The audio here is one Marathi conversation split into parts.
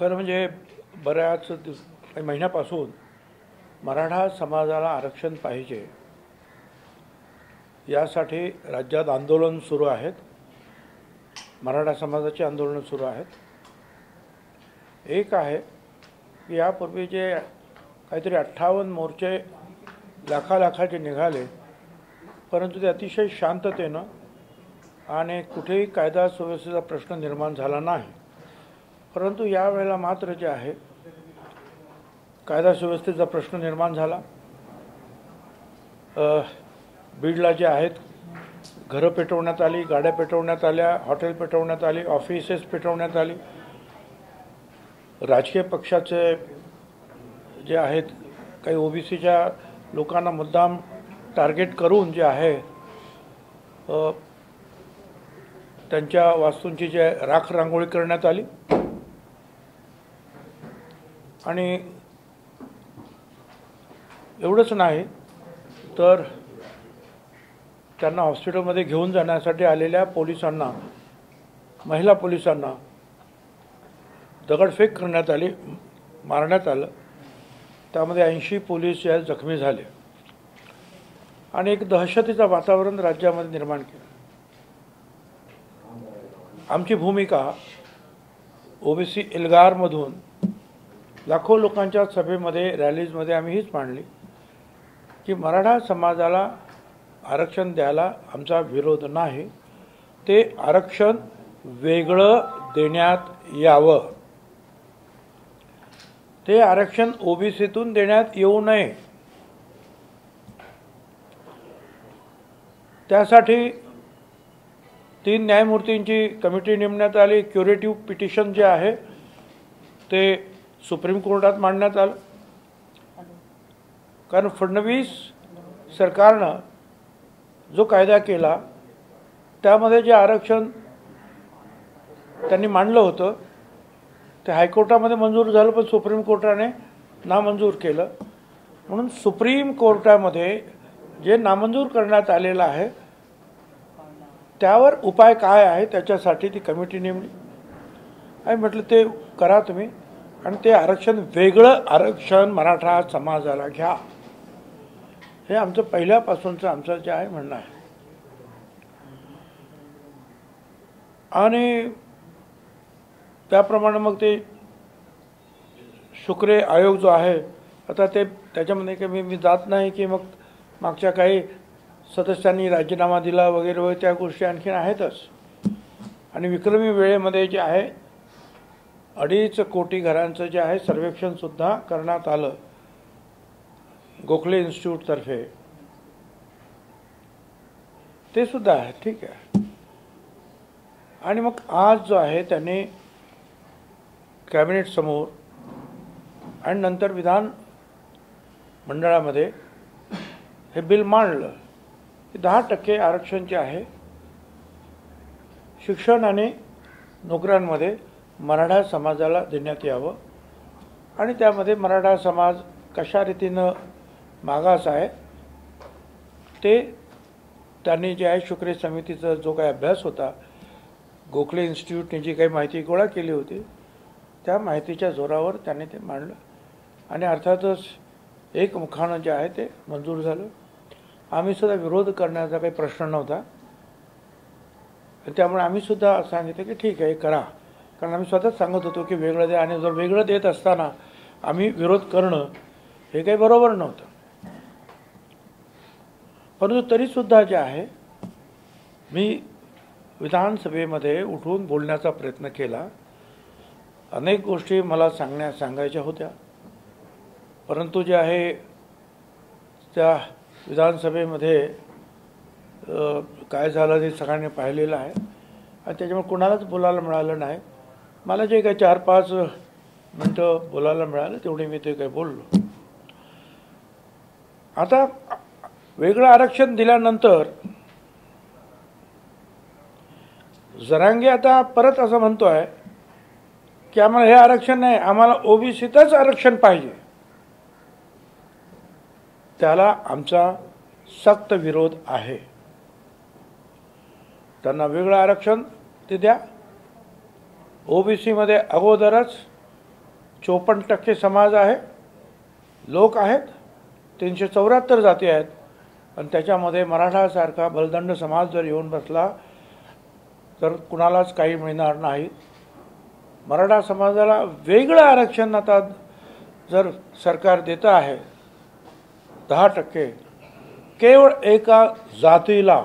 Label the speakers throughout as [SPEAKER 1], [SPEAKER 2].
[SPEAKER 1] खरं म्हणजे बऱ्याच काही महिन्यापासून मराठा समाजाला आरक्षण पाहिजे यासाठी राज्यात आंदोलन सुरू आहेत. मराठा समाजाचे आंदोलन सुरू आहेत. एक आहे की यापूर्वी जे काहीतरी 58 मोर्चे लाखाचे निघाले, परंतु ते अतिशय शांततेनं आणि कुठेही कायदा सुव्यवस्थेचा प्रश्न निर्माण झाला नाही. परंतु यावेळेला मात्र जे आहे कायदा सुव्यवस्थेचा प्रश्न निर्माण झाला. बीडला जे आहेत घरं पेटवण्यात आली, गाड्या पेटवण्यात आल्या, हॉटेल पेटवण्यात आली, ऑफिसेस पेटवण्यात आली. राजकीय पक्षाचे जे आहेत काही ओबीसीच्या लोकांना मुद्दाम टार्गेट करून जे आहे त्यांच्या वास्तूंची जे राख रांगोळी करण्यात आली आणि एवढंच नाही तर त्यांना हॉस्पिटलमध्ये घेऊन जाण्यासाठी आलेल्या पोलिसांना, महिला पोलिसांना दगडफेक करण्यात आली, मारण्यात आलं. त्यामध्ये 80 पोलीस जे जखमी झाले आणि एक दहशतीचं वातावरण राज्यामध्ये निर्माण केलं. आमची भूमिका ओबीसी एल्गारमधून लाखो लोकांच्या सभेमध्ये, रॅलीजमध्ये आम्ही हीच मांडली की मराठा समाजाला आरक्षण द्यायला आमचा विरोध नाही. ते आरक्षण वेगळं देण्यात यावं. ते आरक्षण ओबीसीतून देण्यात येऊ नये. त्यासाठी 3 न्यायमूर्तींची कमिटी नेमण्यात आली. क्युरेटिव्ह पिटिशन जे आहे ते सुप्रीम कोर्टात मांडण्यात आलं. कारण फडणवीस सरकारनं जो कायदा केला त्यामध्ये जे आरक्षण त्यांनी मांडलं होतं ते हायकोर्टामध्ये मंजूर झालं, पण सुप्रीम कोर्टाने नामंजूर केलं. म्हणून सुप्रीम कोर्टामध्ये जे नामंजूर करण्यात आलेलं आहे त्यावर उपाय काय आहे त्याच्यासाठी ती कमिटी नेमली आणि म्हटलं ते करा तुम्ही आणि ते आरक्षण, वेगळं आरक्षण मराठा समाजाला घ्या. हे आमचं पहिल्यापासूनचं आमचं जे आहे म्हणणं आहे. आणि त्याप्रमाणे मग ते शुक्रे आयोग जो आहे, आता ते त्याच्यामध्ये काही मी जात नाही की मग मागच्या काही सदस्यांनी राजीनामा दिला वगैरे वगैरे, त्या गोष्टी आणखीन आहेतच. आणि विक्रमी वेळेमध्ये जे आहे 2.5 कोटी घरांचं जे आहे सर्वेक्षणसुद्धा करण्यात आलं गोखले इन्स्टिट्यूटतर्फे. ते सुद्धा आहे, ठीक आहे. आणि मग आज जो आहे त्याने कॅबिनेट समोर आणि नंतर विधान मंडळामध्ये हे बिल मांडलं की 10% आरक्षण जे आहे शिक्षण आणि नोकऱ्यांमध्ये मराठा समाजाला देण्यात यावं. आणि त्यामध्ये मराठा समाज कशा रीतीनं मागास आहे ते त्यांनी जे आहे शुक्रे समितीचा जो काही अभ्यास होता, गोखले इन्स्टिट्यूटने जी काही माहिती गोळा केली होती त्या माहितीच्या जोरावर त्यांनी ते मांडलं आणि अर्थातच एकमुखानं जे आहे ते मंजूर झालं. आम्ही सुद्धा विरोध करण्याचा काही प्रश्न नव्हता. त्यामुळे आम्ही सुद्धा सांगितलं की ठीक आहे करा, कारण आम्ही स्वतःच सांगत होतो की वेगळं द्या. आणि जर वेगळं देत असताना आम्ही विरोध करणं हे काही बरोबर नव्हतं. परंतु तरीसुद्धा जे आहे मी विधानसभेमध्ये उठून बोलण्याचा प्रयत्न केला. अनेक गोष्टी मला सांगायच्या होत्या, परंतु जे आहे त्या विधानसभेमध्ये काय झालं ते सगळ्यांनी पाहिलेलं आहे आणि त्याच्यामुळे कोणालाच बोलायला मिळालं नाही. मला जे काही 4-5 मिनटं बोलायला मिळालं तेवढे मी ते काही बोललो. आता वेगळं आरक्षण दिल्यानंतर जरांगे आता परत असं म्हणतोय की आम्हाला हे आरक्षण नाही, आम्हाला ओबीसीतच आरक्षण पाहिजे. त्याला आमचा सक्त विरोध आहे. त्यांना वेगळं आरक्षण ते द्या. ओबीसीमध्ये अगोदरच 54% समाज आहे, लोक आहेत, 374 जाती आहेत, आणि त्याच्यामध्ये मराठासारखा बलदंड समाज जर येऊन बसला तर कुणालाच काही मिळणार नाही. मराठा समाजाला वेगळं आरक्षण आता जर सरकार देतं आहे 10%, केवळ एका जातीला.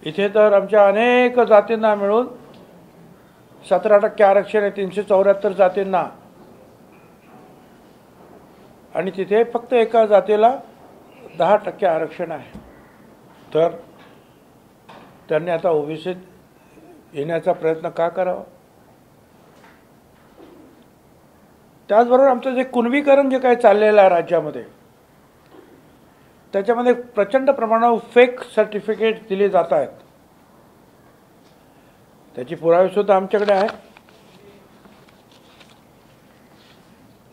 [SPEAKER 1] इथे तर आमच्या अनेक जातींना मिळून 17% आरक्षण आहे, 374 जातींना, आणि तिथे फक्त एका जातीला 10% आरक्षण आहे. तर त्यांनी आता ओबीसीत येण्याचा प्रयत्न का करावा? त्याचबरोबर आमचं जे कुणबीकरण जे काही चाललेलं आहे राज्यामध्ये, त्याच्यामध्ये प्रचंड प्रमाणावर फेक सर्टिफिकेट दिले जात आहेत. त्याची पुरावेसुद्धा आमच्याकडे आहे.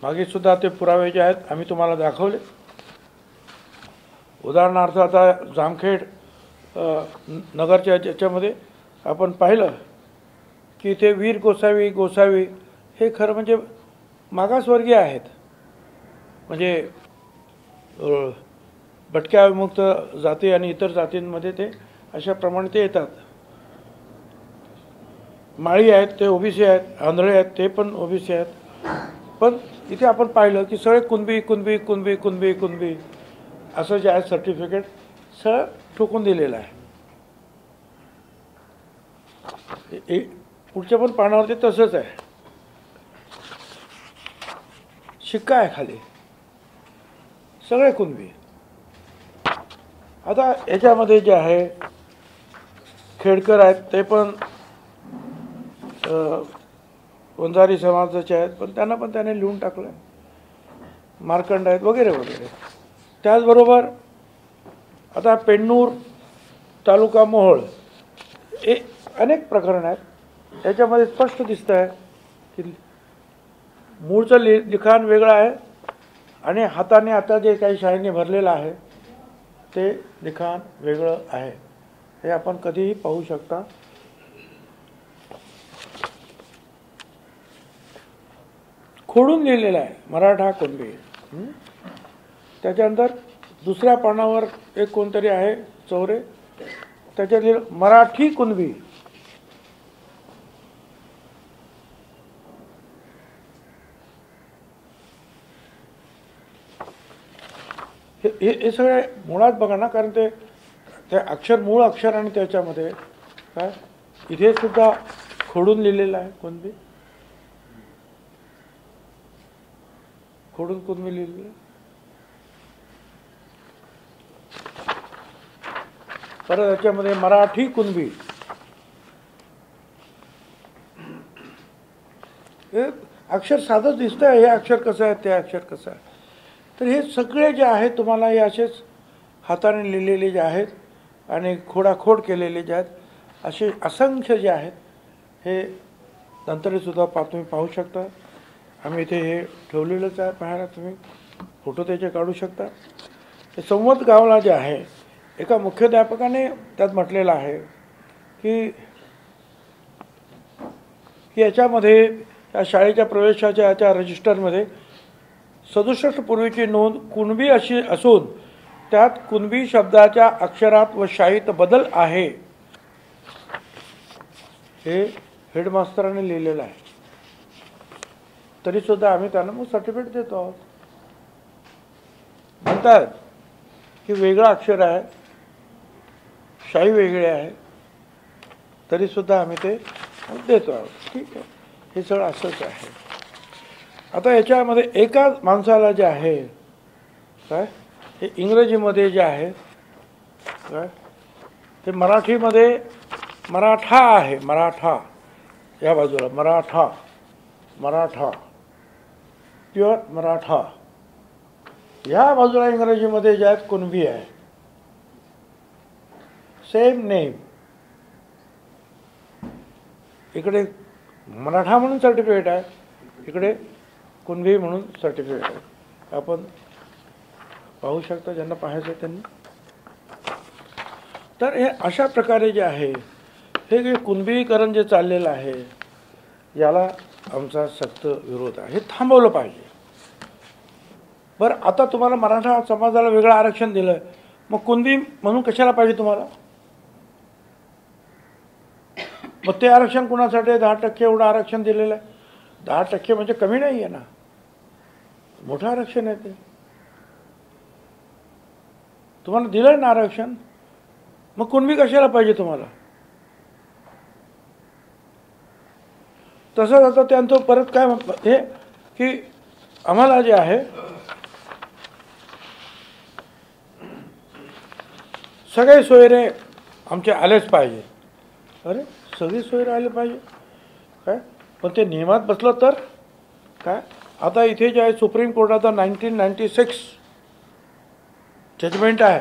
[SPEAKER 1] मागे सुद्धा ते पुरावे जे आहेत आम्ही तुम्हाला दाखवले. उदाहरणार्थ आता जामखेड नगरच्या याच्यामध्ये आपण पाहिलं की इथे वीर गोसावी हे खरं म्हणजे मागासवर्गीय आहेत, म्हणजे भटक्या विमुक्त जाती आणि इतर जातींमध्ये ते अशाप्रमाणे ते येतात. माळी आहेत ते ओबीसी आहेत, आंधळे आहेत ते पण ओबीसी आहेत. पण इथे आपण पाहिलं की सगळे कुणबी असं जे आहे सर्टिफिकेट सगळं ठोकून दिलेलं आहे. पुढच्या पण पानावरती तसंच आहे, शिक्का आहे खाली, सगळे कुणबी. आता याच्यामध्ये जे आहे खेडकर आहेत ते पण वंजारी समाजाचे आहेत, पण त्याने लिहून टाकलं. मार्कंड आहेत वगैरे वगैरे. त्याचबरोबर आता पेन्नूर तालुका मोहोळ हे अनेक प्रकरण आहेत. याच्यामध्ये स्पष्ट दिसतं आहे की मूळचं लिखाण वेगळं आहे आणि हाताने आता जे काही शाईने भरलेलं आहे ते लिखाण वेगळं आहे. हे आपण कधीही पाहू शकता. खोडून लिहिलेलं आहे मराठा कुणबी. त्याच्यानंतर दुसऱ्या पानावर एक कोणतरी आहे चौरे, त्याच्यात लिहिलं मराठी कुणबी. हे सगळे मुळात बघा ना, कारण ते अक्षर मूळ अक्षर आणि त्याच्यामध्ये काय इथे सुद्धा खोडून लिहिलेलं आहे कुणबी, खोडून कुणबी लिहिलेलं. परत याच्यामध्ये मराठी कुणबी. हे अक्षर साधंच दिसतं, हे अक्षर कसं आहे ते अक्षर कसं आहे. तर हे सगळे जे आहेत तुम्हाला हे असेच हाताने लिहिलेले जे आहेत आणि खोडाखोड केलेले जे आहेत असे असंख्य जे आहेत हे नंतरसुद्धा तुम्ही पाहू शकता. आम्ही इथे हे ठेवलेलंच आहे, पाहायला तुम्ही फोटो त्याचे काढू शकता. हे संवत गावाला जे आहे एका मुख्याध्यापकाने त्यात म्हटलेलं आहे की याच्यामध्ये या शाळेच्या प्रवेशाच्या याच्या रजिस्टरमध्ये 67 पूर्वीची नोंद कुणबी अशी असून त्यात कुणबी शब्दाच्या अक्षरात व शाईत बदल आहे. हे हेडमास्तराने लिहिलेलं आहे. तरीसुद्धा आम्ही त्यांना मग सर्टिफिकेट देतो आहोत. म्हणतात की वेगळं अक्षर आहे, शाई वेगळी आहे, तरीसुद्धा आम्ही ते देतो आहोत. ठीक आहे, हे सगळं असंच आहे. आता याच्यामध्ये एका माणसाला जे आहे काय हे इंग्रजीमध्ये जे आहे काय ते मराठीमध्ये मराठा आहे. मराठा या बाजूला मराठा प्युअर मराठा. ह्या बाजूला इंग्रजीमध्ये जे आहेत कुणबी आहे. Same name. इकडे मराठा म्हणून सर्टिफिकेट आहे, इकडे कुणबी म्हणून सर्टिफिकेट आहे. आपण पाहू शकता ज्यांना पाहायचं त्यांनी. तर हे अशा प्रकारे जे आहे हे जे कुणबीकरण जे चाललेलं आहे याला आमचा सक्त विरोध आहे. हे थांबवलं पाहिजे. बरं, आता तुम्हाला मराठा समाजाला वेगळं आरक्षण दिलं, मग कुणबी म्हणून कशाला पाहिजे तुम्हाला? मग ते आरक्षण कुणासाठी? 10% एवढं आरक्षण दिलेलं आहे. 10% म्हणजे कमी नाही आहे ना, मोठं आरक्षण आहे ते. तुम्हाला दिलं ना आरक्षण, मग कुणबी कशाला पाहिजे तुम्हाला? तसंच आता त्यांचं परत काय हे की आम्हाला जे आहे सगळे सोयरे आमचे आलेच पाहिजे. अरे सगळे सोयरे आले पाहिजे काय? पण ते नियमात बसलं तर काय? आता इथे जे आहे सुप्रीम कोर्टाचा 1996 जजमेंट आहे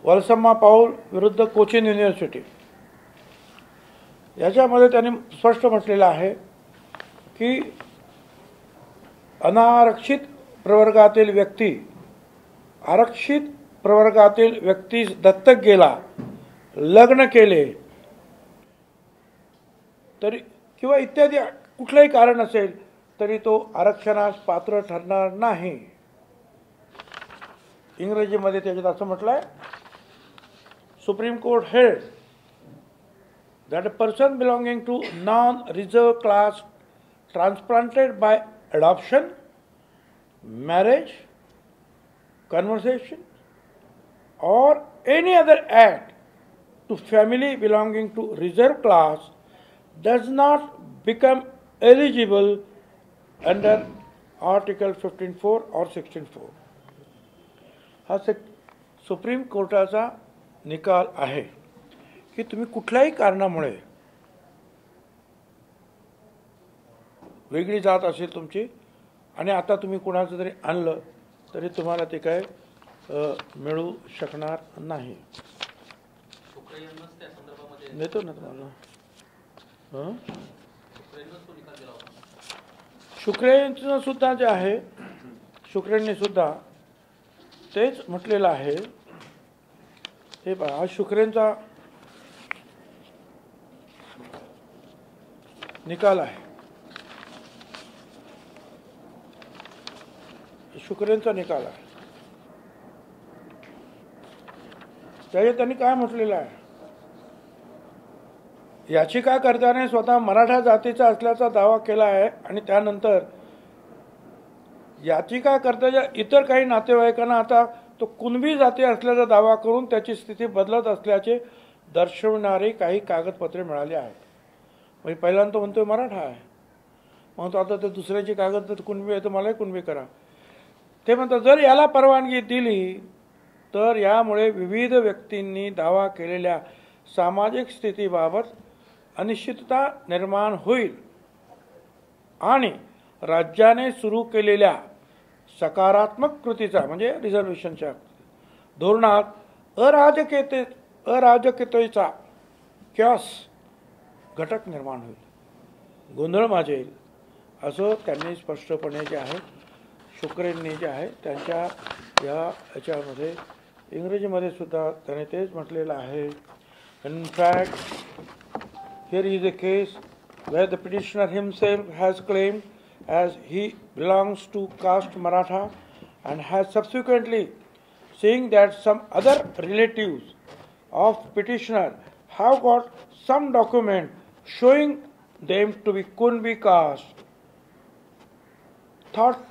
[SPEAKER 1] वलसम्मा पाऊल विरुद्ध कोचिन युनिव्हर्सिटी. याच्यामध्ये त्यांनी स्पष्ट म्हटलेलं आहे की अनारक्षित प्रवर्गातील व्यक्ती आरक्षित प्रवर्गातील व्यक्तीस दत्तक गेला, लग्न केले तरी किंवा इत्यादी कुठलंही कारण असेल तरी तो आरक्षणास पात्र ठरणार नाही. इंग्रजीमध्ये त्याच्यात असं म्हटलं आहे, supreme court held that a person belonging to non-reserved class transplanted by adoption, marriage, conversion, or any other act to family belonging to reserved class does not become eligible under Article 15(4) or 16(4). हा सुप्रीम कोर्टाचा निकाल आहे की तुम्ही कुठल्याही कारणामुळे वेगळी जात असेल तुमची आणि आता तुम्ही कुणाचं तरी आणलं तरी तुम्हाला ते काय मिळू शकणार नाही. देतो ना तुम्हाला. शुक्रेंचं सुद्धा जे आहे, शुक्रेंनी सुद्धा तेच म्हटलेलं आहे. हे पहा, हा शुक्रेंचा निकाल आहे. शुक्रेंचा निकाल आहे. त्याच्यात त्यांनी काय म्हटलेलं आहे, याचिकाकर्त्याने स्वतः मराठा जातीचा असल्याचा दावा केला आहे आणि त्यानंतर याचिकाकर्त्याच्या इतर काही नातेवाईकांना आता तो कुणबी जाती असल्याचा दावा करून त्याची स्थिती बदलत असल्याचे दर्शवणारी काही कागदपत्रे मिळाली आहेत. म्हणजे पहिल्यांदा तो म्हणतोय मराठा आहे, म्हणतो आता ते दुसऱ्याची कागद तर कुणबी आहे तर मलाही कुणबी करा. ते म्हणतात जर याला परवानगी दिली तर यामुळे विविध व्यक्तींनी दावा केलेल्या सामाजिक स्थितीबाबत अनिश्चितता निर्माण होईल आणि राज्याने सुरू केलेल्या सकारात्मक कृतीचा म्हणजे रिझर्वेशनच्या धोरणात अराजकतेचा क्यास घटक निर्माण होईल, गोंधळ माजेल, असं त्यांनी स्पष्टपणे जे आहे शुक्रेंनी जे आहे त्यांच्या याच्यामध्ये इंग्रजीमध्ये सुद्धा त्याने तेच म्हटलेलं आहे. In fact here is a case where the petitioner himself has claimed as he belongs to caste Maratha and has subsequently saying that some other relatives of petitioner have got some document showing them to be Kunbi caste, thought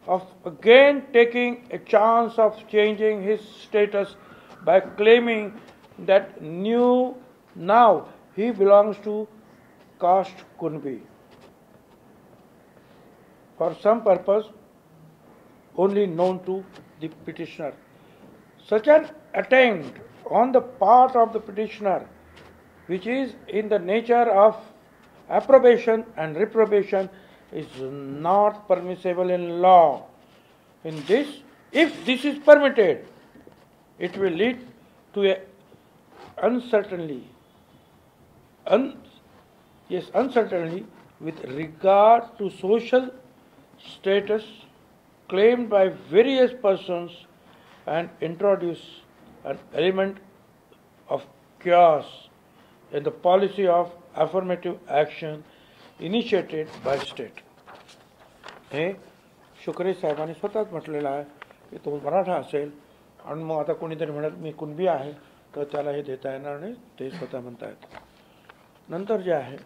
[SPEAKER 1] of again taking a chance of changing his status by claiming that now he belongs to caste Kunbi for some purpose only known to the petitioner. Such an attempt on the part of the petitioner, which is in the nature of approbation and reprobation, is not permissible in law. In this, if this is permitted, it will lead to a uncertainty with regard to social status claimed by various persons and introduce an element of chaos in the policy of affirmative action initiated by state. हे शुक्रे साहेबांनी स्वतःच म्हटलेलं आहे की तो मराठा असेल आणि मग आता कोणीतरी म्हणत मी कुणबी आहे तर त्याला हे देता येणार नाही, ते स्वतः म्हणतायत. नंतर जे आहे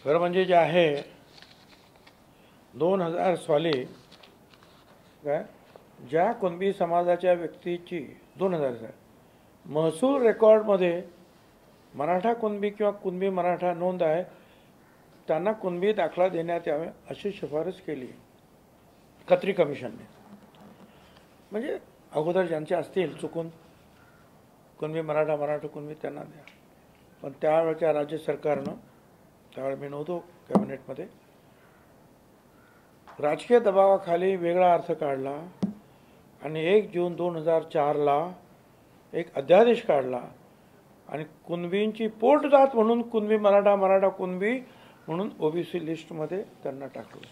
[SPEAKER 1] खरं म्हणजे जे आहे 2000 साली काय ज्या कुणबी समाजाच्या व्यक्तीची 2000 महसूल रेकॉर्डमध्ये मराठा कुणबी किंवा कुणबी मराठा नोंद आहे त्यांना कुणबी दाखला देण्यात यावे अशी शिफारस केली खत्री कमिशनने. म्हणजे अगोदर ज्यांचे असतील चुकून कुणबी मराठा कुणबी त्यांना द्या. पण त्यावेळच्या राज्य सरकारनं, त्यावेळी मी नव्हतो कॅबिनेटमध्ये, राजकीय दबावाखाली वेगळा अर्थ काढला आणि 1 जून 2004ला एक अध्यादेश काढला आणि कुणबींची पोटजात म्हणून कुणबी मराठा कुणबी म्हणून ओबीसी लिस्टमध्ये त्यांना टाकलं.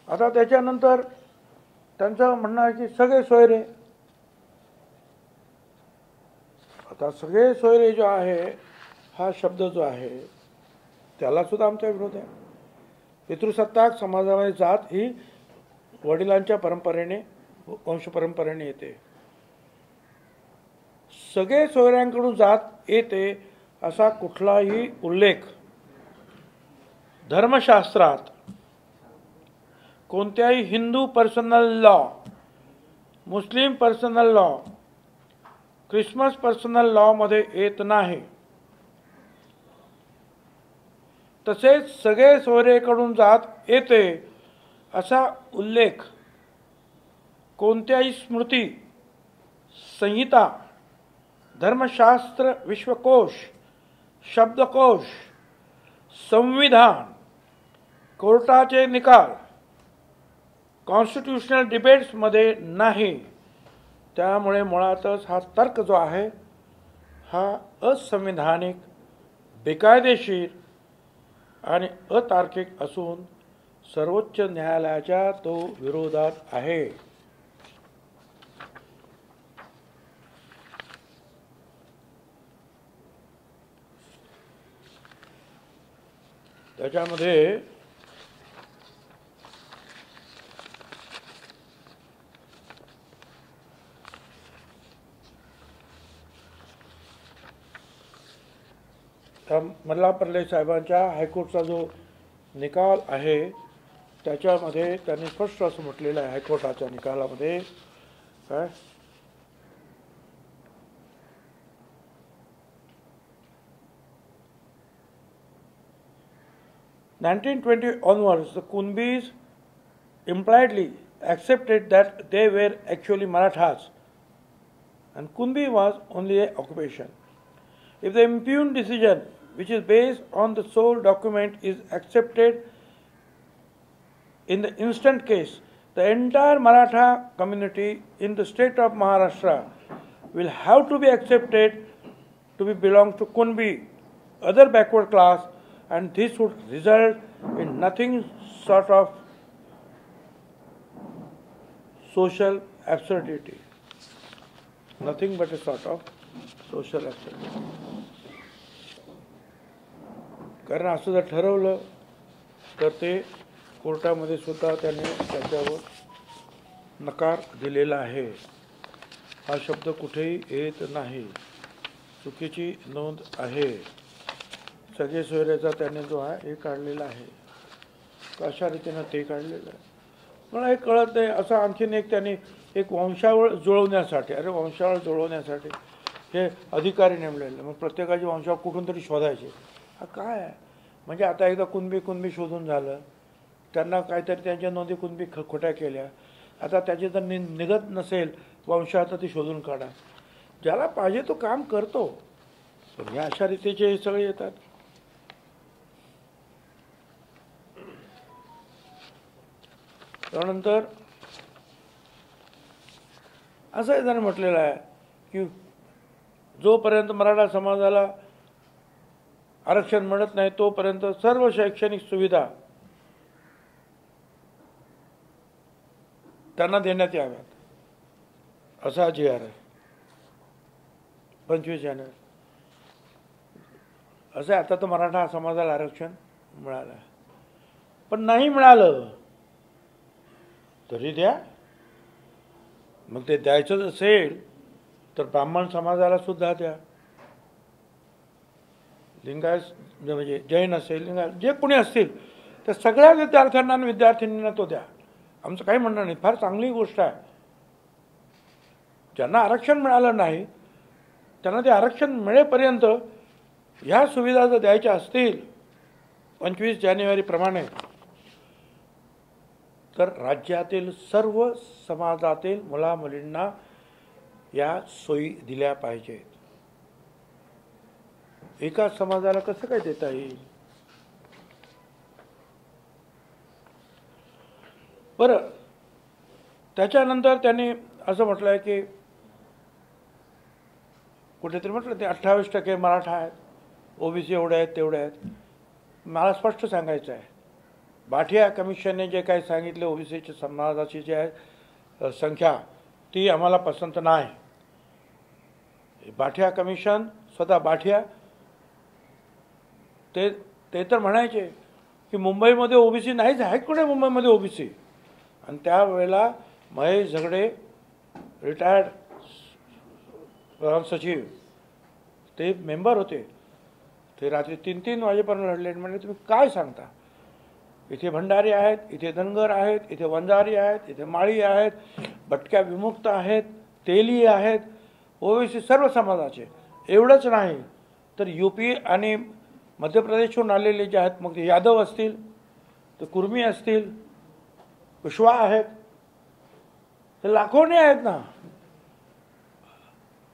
[SPEAKER 1] आता त्याच्यानंतर त्यांचं म्हणणं आहे की सगळे सोयरे. आता सगळे सोयरे जो आहे हा शब्द जो आहे त्याला सुद्धा आमचा विरोध आहे. पितृसत्ताक समाजामध्ये जात ही वडिलांच्या परंपरेने वंश परंपरेने येते. सगळे सोयऱ्यांकडून जात येते असा कुठलाही उल्लेख धर्मशास्त्रात कोणत्याही हिंदू पर्सनल लॉ, मुस्लिम पर्सनल लॉ, ख्रिसमस पर्सनल लॉमध्ये येत नाही. तसेच सगळे सोयरेकडून जात येते असा उल्लेख कोणत्याही स्मृती, संहिता, धर्मशास्त्र, विश्वकोश, शब्दकोश, संविधान, कोर्टाचे निकाल, कॉन्स्टिट्यूशनल डिबेट्समध्ये नाही. त्यामुळे मुळातच हा तर्क जो आहे हा असंविधानिक, बेकायदेशीर आणि अतार्किक असून सर्वोच्च न्यायालयाच्या तो विरोधात आहे. त्याच्यामध्ये मल्लापल्ले साहेबांच्या हायकोर्टचा जो निकाल आहे त्याच्यामध्ये त्यांनी स्पष्ट असं म्हटलेलं आहे हायकोर्टाच्या निकालामध्ये काय 1920 onwards, the Kunbis impliedly accepted that they were actually Marathas and Kunbi was only an occupation. If the impugned decision, which is based on the sole document, is accepted in the instant case, the entire Maratha community in the state of Maharashtra will have to be accepted to be belong to Kunbi, other backward class, and this would result in nothing short of social absurdity. Nothing but a sort of social absurdity. कारण असं जर ठरवलं तर ते कोर्टामध्ये सुद्धा त्यांनी त्याच्यावर नकार दिलेला आहे. हा शब्द कुठेही येत नाही, चुकीची नोंद आहे. सगळे सोयऱ्याचा त्याने जो आहे हे काढलेला आहे, अशा रीतीनं ते काढलेलं आहे. मला हे कळत नाही. असं आणखीन एक त्यांनी एक वंशावळ जुळवण्यासाठी, अरे वंशावळ जुळवण्यासाठी हे अधिकारी नेमलेले, मग प्रत्येकाची वंशावळ कुठून तरी शोधायचे. हा काय आहे? म्हणजे आता एकदा कुणबी शोधून झालं, त्यांना काहीतरी त्यांच्या नोंदी कुणबी खोट्या केल्या, आता त्याची जर निघत नसेल वंशावळ तर ती शोधून काढा. ज्याला पाहिजे तो काम करतो, पण या अशा रीतीचे हे सगळे येतात. त्यानंतर असं जर म्हटलेलं आहे की जोपर्यंत मराठा समाजाला आरक्षण मिळत नाही तोपर्यंत सर्व शैक्षणिक सुविधा त्यांना देण्यात याव्यात. असा जी आर आहे 25 जानेवारी असं आता तर मराठा समाजाला आरक्षण मिळालं आहे, पण नाही मिळालं तरी द्या. मग ते द्यायचंच असेल तर ब्राह्मण समाजाला सुद्धा द्या, लिंगायत म्हणजे जैन असेल, लिंगायत जे कोणी असतील त्या सगळ्या विद्यार्थ्यांना आणि विद्यार्थिनींना तो द्या. आमचं काही म्हणणं नाही, फार चांगली गोष्ट आहे. ज्यांना आरक्षण मिळालं नाही त्यांना ते आरक्षण मिळेपर्यंत ह्या सुविधा जर द्यायच्या असतील 25 जानेवारीप्रमाणे, तर राज्यातील सर्व समाजातील मुलामुलींना या सोयी दिल्या पाहिजेत. एका समाजाला कसं काय देता येईल? बरं, त्याच्यानंतर त्यांनी असं म्हटलं आहे की कुठेतरी म्हटलं ते 28% मराठा आहेत, ओबीसी एवढे आहेत तेवढे आहेत. मला स्पष्ट सांगायचं आहे, बाठिया कमिशनने जे काही सांगितले ओबीसीच्या समाजाची जी आहे संख्या ती आम्हाला पसंत नाही. बाठिया कमिशन स्वतः बाठिया ते तर म्हणायचे की मुंबईमध्ये ओबीसी नाहीच आहे, कुठे मुंबईमध्ये ओबीसी. आणि त्यावेळेला महेश झगडे रिटायर्ड प्रधान सचिव ते मेंबर होते, ते रात्री 3-3 वाजेपर्यंत लढले. म्हणजे तुम्ही काय सांगता, इथे भंडारी आहेत, इथे धनगर आहेत, इथे वंजारी आहेत, इथे माळी आहेत, भटक्या विमुक्त आहेत, तेली आहेत, ओबीसी सर्व समाजाचे. एवढंच नाही तर यूपी आणि मध्य प्रदेशहून आलेले जे आहेत, मग ते यादव असतील, ते कुर्मी असतील, कुशवा आहेत, ते लाखोनी आहेत ना.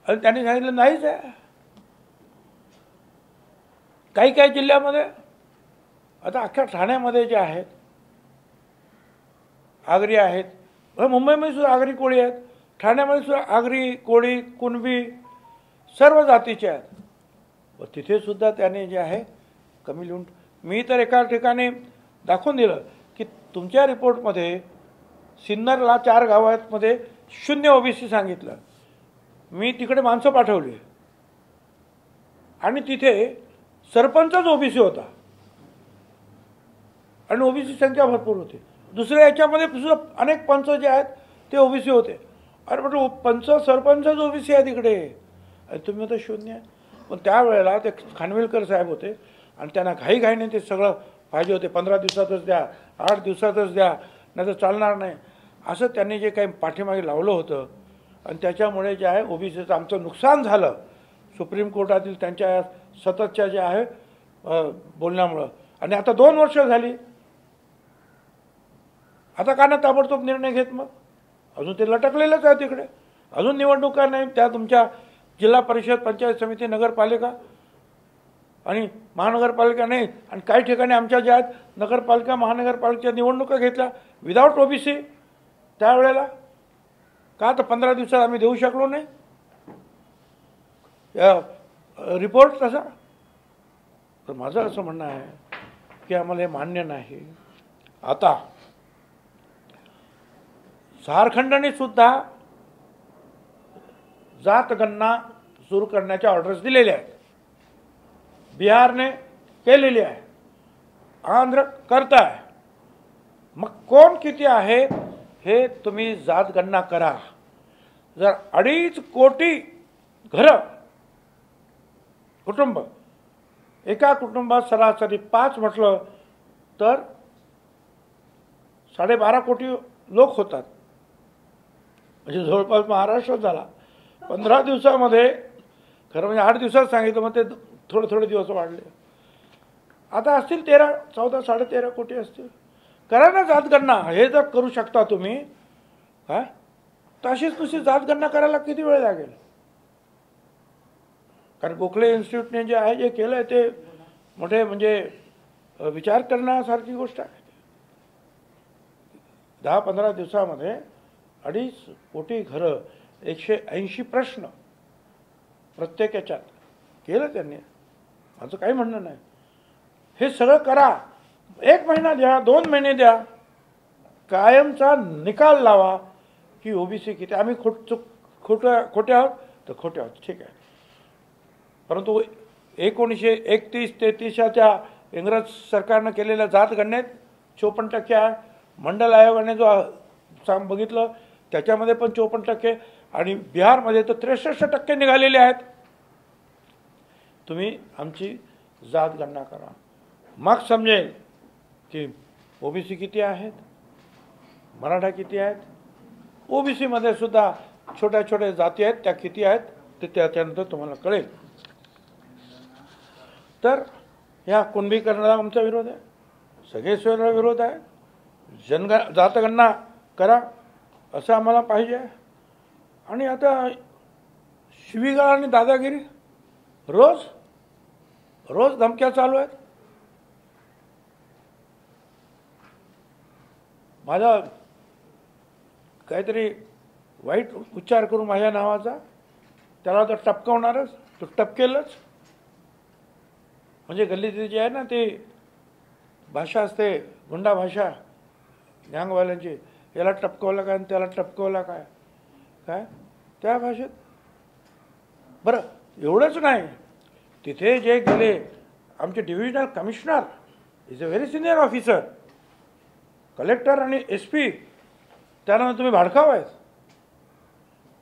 [SPEAKER 1] आणि त्यांनी सांगितलं नाहीच आहे. काही काही जिल्ह्यामध्ये आता अख्ख्या ठाण्यामध्ये जे आहेत आगरी आहेत, मुंबईमध्ये सुद्धा आगरी कोळी आहेत, ठाण्यामध्ये सुद्धा आगरी कोळी कुणबी सर्व जातीचे आहेत. व तिथे सुद्धा त्याने जे आहे कमी लिहून, मी तर एका ठिकाणी दाखवून दिलं की तुमच्या रिपोर्टमध्ये सिन्नरला 4 गावांमध्ये 0 ओबीसी सांगितलं. मी तिकडे माणसं पाठवली आणि तिथे सरपंचच ओबीसी होता आणि ओबीसी संख्या भरपूर होती. दुसऱ्या याच्यामध्ये सुद्धा अनेक पंच जे आहेत ते ओबीसी होते. अरे म्हटलं पंच सरपंचच ओबीसी आहे तिकडे, आणि तुम्ही तर 0 आहे. पण त्यावेळेला ते खानविलकर साहेब होते आणि त्यांना घाईघाईने ते सगळं पाहिजे होते. 15 दिवसातच द्या, 8 दिवसातच द्या, नाही तर चालणार नाही, असं त्यांनी जे काही पाठीमागे लावलं होतं. आणि त्याच्यामुळे जे आहे ओबीसीचं आमचं नुकसान झालं सुप्रीम कोर्टातील त्यांच्या सततच्या जे आहे बोलण्यामुळं. आणि आता 2 वर्ष झाली, आता का ना ताबडतोब निर्णय घेत? मग अजून ते लटकलेलंच आहे तिकडे, अजून निवडणुका नाही. त्या तुमच्या जिल्हा परिषद, पंचायत समिती, नगरपालिका आणि महानगरपालिका नाही. आणि काही ठिकाणी आमच्या ज्या आहेत नगरपालिका महानगरपालिकेच्या निवडणुका घेतल्या विदाऊट ओबीसी. त्यावेळेला का तर 15 दिवसात आम्ही देऊ शकलो नाही रिपोर्ट तसा. तर माझं असं म्हणणं आहे की आम्हाला हे मान्य नाही. आता झारखंडने सुद्धा जातगणना सुरू करण्याच्या ऑर्डर्स दिलेल्या आहेत, बिहारने केलेली आहे, आंध्र करत आहे. मग कोण किती आहे हे तुम्ही जातगणना करा. जर 2.5 कोटी घरं कुटुंब, एका कुटुंबात सरासरी 5 म्हटलं तर 12.5 कोटी लोक होतात. म्हणजे जवळपास महाराष्ट्र झाला. 15 दिवसामध्ये, खरं म्हणजे 8 दिवसात सांगितलं, मग ते थोडे दिवस वाढले. आता असतील 13, 14, 13.5 कोटी असतील. करा ना जातगणना. हे जर करू शकता तुम्ही काय, तर अशीच नुसती जातगणना करायला किती वेळ लागेल? कारण गोखले इन्स्टिट्यूटने जे आहे जे केलं आहे ते मोठे म्हणजे विचार करण्यासारखी गोष्ट आहे. 10-15 दिवसामध्ये 2.5 कोटी घरं, 180 प्रश्न प्रत्येक याच्यात केलं त्यांनी. माझं काही म्हणणं नाही. हे सगळं करा. 1 महिना द्या, 2 महिने द्या, कायमचा निकाल लावा की ओबीसी किती. आम्ही खोटे आहोत तर खोटे आहोत, ठीक आहे. परंतु 1931-33च्या इंग्रज सरकारनं केलेल्या जात गणनेत 54% आहे. मंडल आयोगाने जो बघितलं त्याच्यामध्ये पण 54%, आणि बिहारमध्ये तर 63% निघालेले आहेत. तुम्ही आमची जात गणना करा, मग समजेल की ओबीसी किती आहेत, मराठा किती आहेत. ओबीसीमध्ये सुद्धा छोट्या छोट्या जाती आहेत, त्या किती आहेत ते त्याच्यानंतर तुम्हाला कळेल. तर ह्या कुणबीकरणाला आमचा विरोध आहे, सगळे सोयीला विरोध आहे. जातगणना करा असं आम्हाला पाहिजे. आणि आता शिवीगाळ आणि दादागिरी रोज रोज धमक्या चालू आहेत. माझा काहीतरी वाईट उच्चार करून माझ्या नावाचा त्याला तर टपकवणारच, तो टपकेलच. म्हणजे गल्लीतली जी आहे ना ती भाषा असते, गुंडा भाषा गँगवाल्यांची, याला टपकवलं काय आणि त्याला टपकवला काय, काय त्या भाषेत. बरं एवढंच नाही, तिथे जे गेले आमचे divisional commissioner is a very senior officer, collector आणि SP, त्यांना तुम्ही भाडकाव आहेत,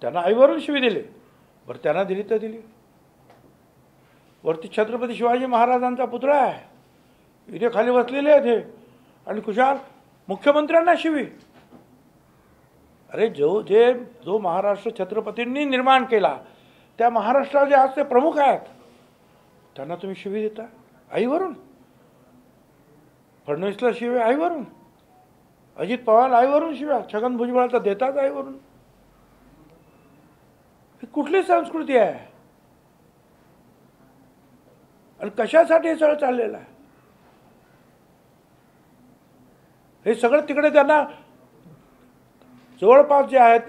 [SPEAKER 1] त्यांना आईवरून शिवी दिले. बरं त्यांना दिली तर दिली. वरती छत्रपती शिवाजी महाराजांचा पुतळा आहे, इथे खाली बसलेले आहेत हे, आणि कुशाल मुख्यमंत्र्यांना शिवी. अरे जो महाराष्ट्र छत्रपतींनी निर्माण केला, त्या महाराष्ट्राचे आज ते प्रमुख आहेत, त्यांना तुम्ही शिवी देता आईवरून. फडणवीसला शिवी आईवरून, अजित पवार आईवरून शिव्या, छगन भुजबळ तर देतात आईवरून. ही कुठली संस्कृती आहे आणि कशासाठी हे सगळं चाललेलं आहे? हे सगळं तिकडे त्यांना जवळपास जे आहेत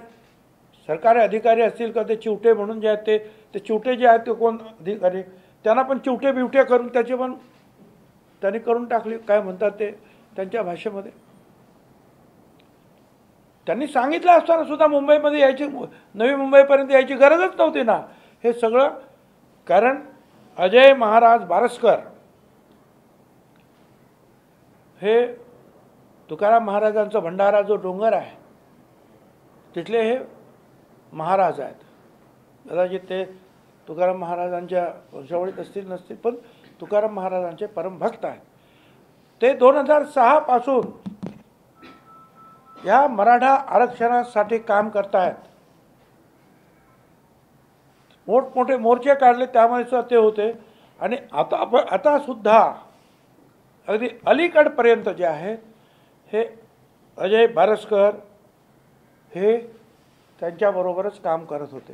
[SPEAKER 1] सरकारी अधिकारी असतील का ते चिवटे म्हणून जे आहेत ते चिवटे जे आहेत ते कोण अधिकारी, त्यांना पण चिवटे बिवटे करून त्याचे पण त्यांनी करून टाकले. काय म्हणतात ते त्यांच्या भाषेमध्ये. त्यांनी सांगितलं असताना सुद्धा मुंबईमध्ये यायची, नवी मुंबईपर्यंत यायची गरजच नव्हती ना. हे सगळं कारण अजय महाराज बारसकर हे तुकाराम महाराजांचा भंडारा जो डोंगर आहे तिथले हे महाराज आहेत. कदाचित ते तुकाराम महाराजांच्या वंशावळीत असतील नसतील, पण तुकाराम महाराजांचे परमभक्त आहेत. ते 2006 पासून या मराठा आरक्षणासाठी काम करतायत. मोठमोठे मोर्चे काढले, त्यामुळे सुद्धा ते होते. आणि आता सुद्धा अगदी अलीकडपर्यंत जे आहे हे अजय बारसकर हे त्यांच्याबरोबरच काम करत होते,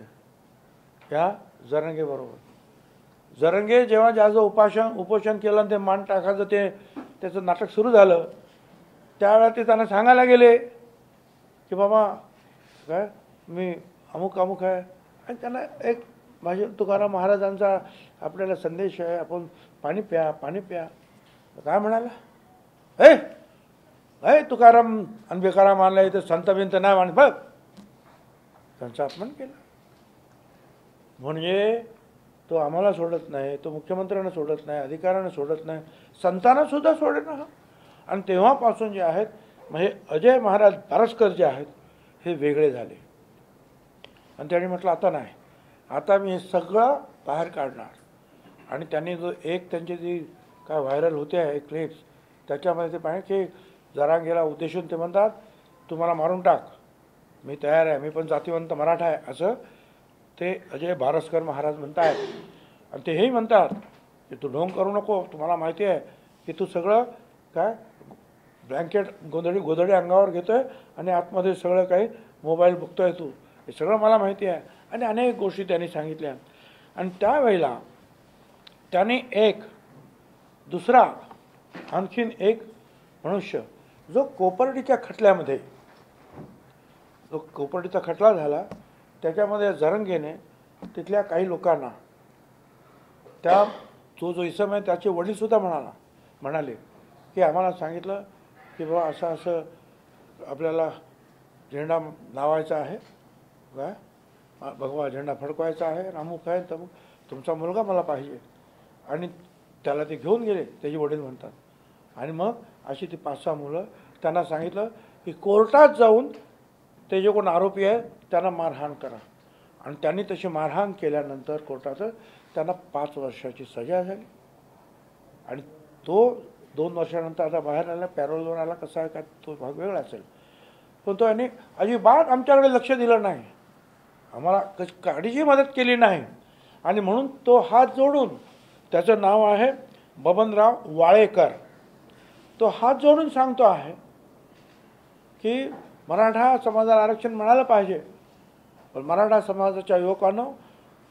[SPEAKER 1] या जरंगेबरोबर. जरंगे जेव्हा ज्याचं उपोषण केलं आणि ते मान टाकायचं त्याचं नाटक सुरू झालं, त्यावेळेला ते त्यांना सांगायला गेले की बाबा काय मी अमुक अमुक आहे. आणि त्यांना एक माझे तुकाराम महाराजांचा आपल्याला संदेश आहे, आपण पाणी प्या पाणी प्या. काय म्हणाला, हे तुकाराम आणि बेकाराम आणला, इथं संत बिंत नाही मानत, बघ त्यांचा अपमान केला. म्हणजे तो आम्हाला सोडत नाही, तो मुख्यमंत्र्यांना सोडत नाही, अधिकाऱ्यांना सोडत नाही, संतांना सुद्धा सोडत नाही. आणि तेव्हापासून जे आहेत म्हणजे अजय महाराज बारसकर जे आहेत हे वेगळे झाले. आणि त्यांनी म्हटलं आता नाही, आता मी हे सगळं बाहेर काढणार. आणि त्यांनी जो त्यांची जी काय व्हायरल होते आहे क्लिप्स, त्याच्यामध्ये ते पाहिजे की जरांगेला उद्देशून ते म्हणतात तुम्हाला मारून टाक, मी तयार आहे, मी पण जातीवंत मराठा आहे, असं ते अजय बारसकर महाराज म्हणत आहेत. आणि ते हेही म्हणतात की तू ढोंग करू नको, तुम्हाला माहिती आहे की तू सगळं काय ब्लँकेट गोधडी अंगावर घेतो आहे आणि आतमध्ये सगळं काही मोबाईल बघतो आहे, तू हे सगळं मला माहिती आहे. आणि अनेक गोष्टी त्यांनी सांगितल्या. आणि त्यावेळेला त्यांनी दुसरा आणखीन एक मनुष्य जो कोपर्डीच्या खटल्यामध्ये, जो कोपर्डीचा खटला झाला त्याच्यामध्ये जरंगेने तिथल्या काही लोकांना, त्या जो इसम आहे त्याचे वडीलसुद्धा म्हणाले की आम्हाला सांगितलं की बाबा असं आपल्याला झेंडा लावायचा आहे काय, भगवा झेंडा फडकवायचा आहे, अमुक आहे तमुक, तुमचा मुलगा मला पाहिजे. आणि त्याला ते घेऊन गेले, त्याचे वडील म्हणतात. आणि मग अशी ती 5-6 मुलं, त्यांना सांगितलं की कोर्टात जाऊन ते जे कोण आरोपी आहे त्यांना मारहाण करा. आणि त्यांनी तशी मारहाण केल्यानंतर कोर्टात त्यांना 5 वर्षाची सजा झाली. आणि तो 2 वर्षानंतर आता बाहेर आला, पॅरोलवर आला. कसा आहे का तो भाग वेगळा असेल, पण तो याने अजिबात आमच्याकडे लक्ष दिलं नाही, आम्हाला काडीची मदत केली नाही. आणि म्हणून तो हात जोडून, त्याचं नाव आहे बबनराव वाळेकर, तो हात जोडून सांगतो आहे की मराठा समाजाला आरक्षण मिळालं पाहिजे. पण मराठा समाजाच्या युवकांनो,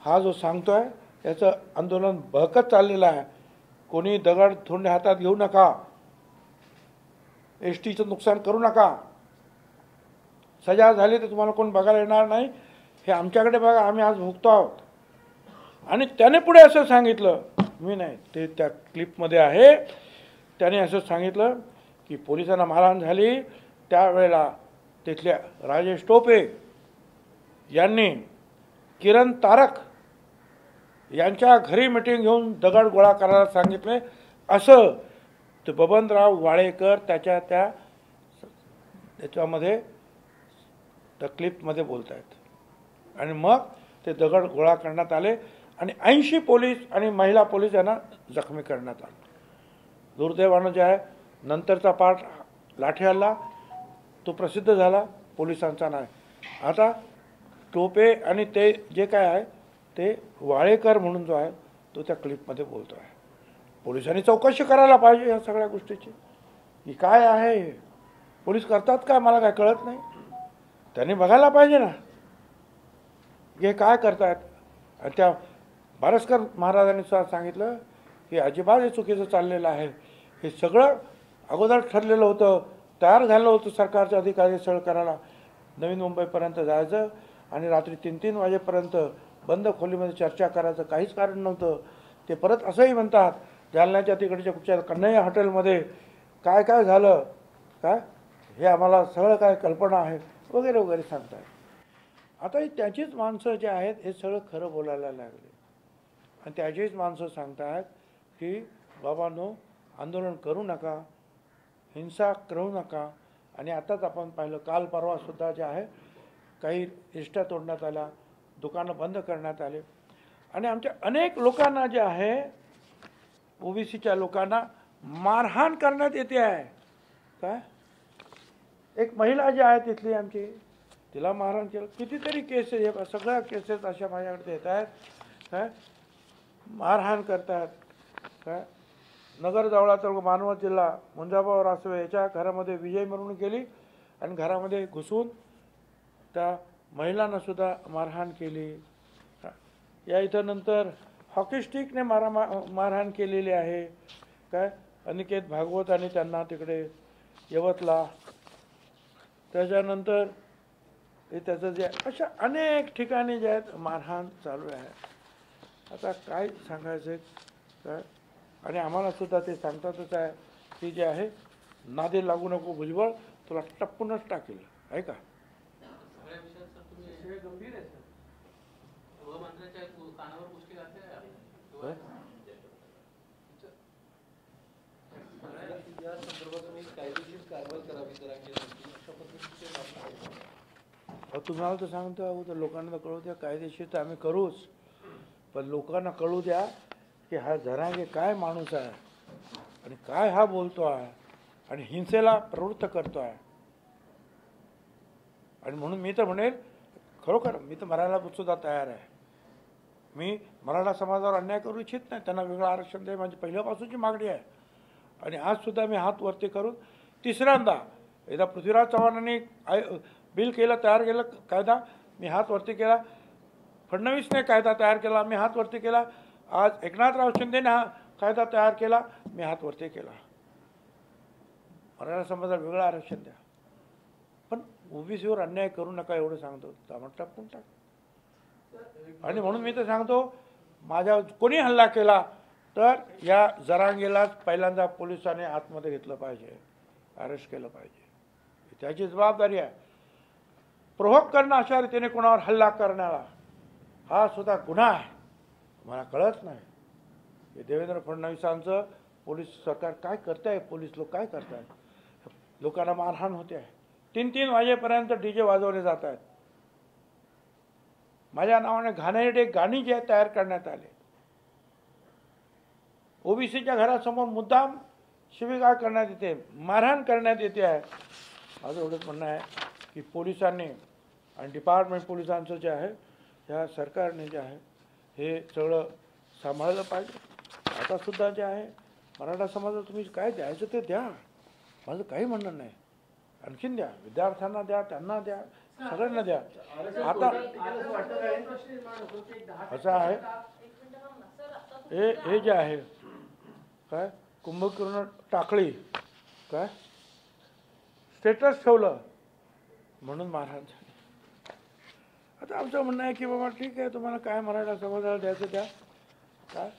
[SPEAKER 1] हा जो सांगतो आहे याचं आंदोलन बहकत चाललेलं आहे. कोणी दगड थोंडे हातात घेऊ नका, एस टीचं नुकसान करू नका, सजा झाली तर तुम्हाला कोण बघायला येणार नाही, हे आमच्याकडे बघा, आम्ही आज भोगतो आहोत. आणि त्याने पुढे असं सांगितलं, मी नाही, ते त्या क्लिपमध्ये आहे, त्याने असं सांगितलं की पोलिसांना मारहाण झाली त्यावेळेला तिथल्या राजेश टोपे यांनी किरण तारक यांच्या घरी मिटिंग घेऊन दगड गोळा करायला सांगितले, असं ते बबनराव वाळेकर त्याच्यामध्ये त्या क्लिपमध्ये बोलत आहेत. आणि मग ते दगड गोळा करण्यात आले आणि 80 पोलीस आणि महिला पोलीस यांना जखमी करण्यात आले. दुर्दैवानं जे आहे नंतरचा पाठ लाठी हल्ला तो प्रसिद्ध झाला, पोलिसांचा नाही. आता टोपे आणि ते जे काय आहे ते वाळेकर म्हणून जो आहे तो त्या क्लिपमध्ये बोलतो आहे. पोलिसांनी चौकशी करायला पाहिजे या सगळ्या गोष्टीची, की काय आहे हे, पोलीस करतात का मला काय कळत नाही. त्यांनी बघायला पाहिजे ना हे काय करतायत. आणि त्या बारस्कर महाराजांनी सुद्धा सांगितलं की अजिबात हे चुकीचं चाललेलं आहे. हे सगळं अगोदर ठरलेलं होतं, तयार झालं होतं सरकारचे अधिकारी सळ करायला, नवीन मुंबईपर्यंत जायचं आणि रात्री 3-3 वाजेपर्यंत बंद खोलीमध्ये चर्चा करायचं काहीच कारण नव्हतं. ते परत असंही म्हणतात जालन्याच्या तिकडच्या कुठच्या कन्हैया हॉटेलमध्ये काय काय झालं, काय हे आम्हाला सगळं काय कल्पना आहे वगैरे वगैरे सांगतात. आता त्याचीच माणसं जे आहेत हे सगळं खरं बोलायला लागले आणि त्याचीच माणसं सांगतात की बाबांनो आंदोलन करू नका, हिंसा करू नका. आणि आताच आपण पाहिलं काल परवासुद्धा जे आहे काही इष्टा तोडण्यात आल्या, दुकानं बंद करण्यात आले. आणि आमच्या अनेक लोकांना जे आहे ओबीसीच्या लोकांना मारहाण करण्यात येते आहे. काय एक महिला जी आहे तिथली आमची, तिला मारहाण केलं. कितीतरी केसेस हे सगळ्या केसेस अशा माझ्याकडे येत आहेत. काय मारहाण करतात. काय नगरजवळा तर मानवत जिल्हा मुंजाबाव रासवे याच्या घरामध्ये विजय मिरवणूक केली आणि घरामध्ये घुसून त्या महिलांनासुद्धा मारहाण केली. या इथं नंतर हॉकी स्टिकने मारहाण केलेली आहे. काय अनिकेत भागवत आणि त्यांना तिकडे यवतला. त्याच्यानंतर हे त्याचं जे अशा अनेक ठिकाणी जे आहेत मारहाण चालू आहे. आता काय सांगायचं काय. आणि आम्हालासुद्धा ते सांगतातच आहे की जे आहे नादी लागू नको भुजबळ, तुला टप्पूनच टाकेल आहे का.
[SPEAKER 2] गंभीर आहे सर. गृहमंत्र्यांच्या कानावर गोष्टी घातल्या या संदर्भात कायदेशीर कारवाई करावी अशा पद्धतीचे
[SPEAKER 1] तुम्हाला तर सांगतो तर लोकांना तर कळू द्या, कायदेशीर तर आम्ही करूच, पण लोकांना कळू द्या की हा जरांगे काय माणूस आहे आणि काय हा बोलतो आहे आणि हिंसेला प्रवृत्त करतो आहे. आणि म्हणून मी तर म्हणेल खरोखर मी तर मरायला सुद्धा तयार आहे. मी मराठा समाजावर अन्याय करू इच्छित नाही, त्यांना वेगळं आरक्षण द्याय माझी पहिल्यापासूनची मागणी आहे. आणि आजसुद्धा मी हात वरती करून तिसऱ्यांदा एकदा पृथ्वीराज चव्हाणांनी बिल केलं, तयार केलं कायदा, मी हात वरती केला. फडणवीसने कायदा तयार केला, मी हात वरती केला. आज एकनाथराव शिंदेने हा कायदा तयार केला, मी हात वरती केला. मराठा समाजाला वेगळं आरक्षण द्या, पण ओबीसीवर अन्याय करू नका एवढं सांगतो. त्यामुळे टाकून टाक. आणि म्हणून मी तर सांगतो माझ्या कोणी हल्ला केला तर या जरांगेलाच पहिल्यांदा पोलिसांनी आतमध्ये घेतलं पाहिजे, अरेस्ट केलं पाहिजे. त्याची जबाबदारी आहे. प्रोव्होक करणं अशा रीतीने कोणावर हल्ला करण्याला हा सुद्धा गुन्हा आहे. मला कळत नाही की देवेंद्र फडणवीसांचं पोलीस सरकार काय करत आहे, पोलीस लोक काय करत आहेत. लोकांना मारहाण होते आहे. 3-3 वाजेपर्यंत DJ वाजवले जात आहेत. माझ्या नावाने घाणेरडे गाणी जे तयार करण्यात आले. ओबीसीच्या घरासमोर मुद्दाम शिवीगाळ करण्यात येते, मारहाण करण्यात येते आहे. माझं एवढंच म्हणणं आहे की पोलिसांनी आणि डिपार्टमेंट पोलिसांचं जे आहे, ह्या सरकारने जे आहे हे सगळं सांभाळलं पाहिजे. आतासुद्धा जे आहे मराठा समाजाला तुम्ही काय द्यायचं ते द्या, माझं काही म्हणणं नाही. आणखीन द्या, विद्यार्थ्यांना द्या, त्यांना द्या, सगळ्यांना द्या. आता असं आहे हे जे आहे काय कुंभकर्ण टाकळी काय स्टेटस ठेवलं म्हणून मारहाण झाली. आता आमचं म्हणणं आहे की बाबा ठीक आहे, तुम्हाला काय मराठा समाजाला द्यायचं द्या काय,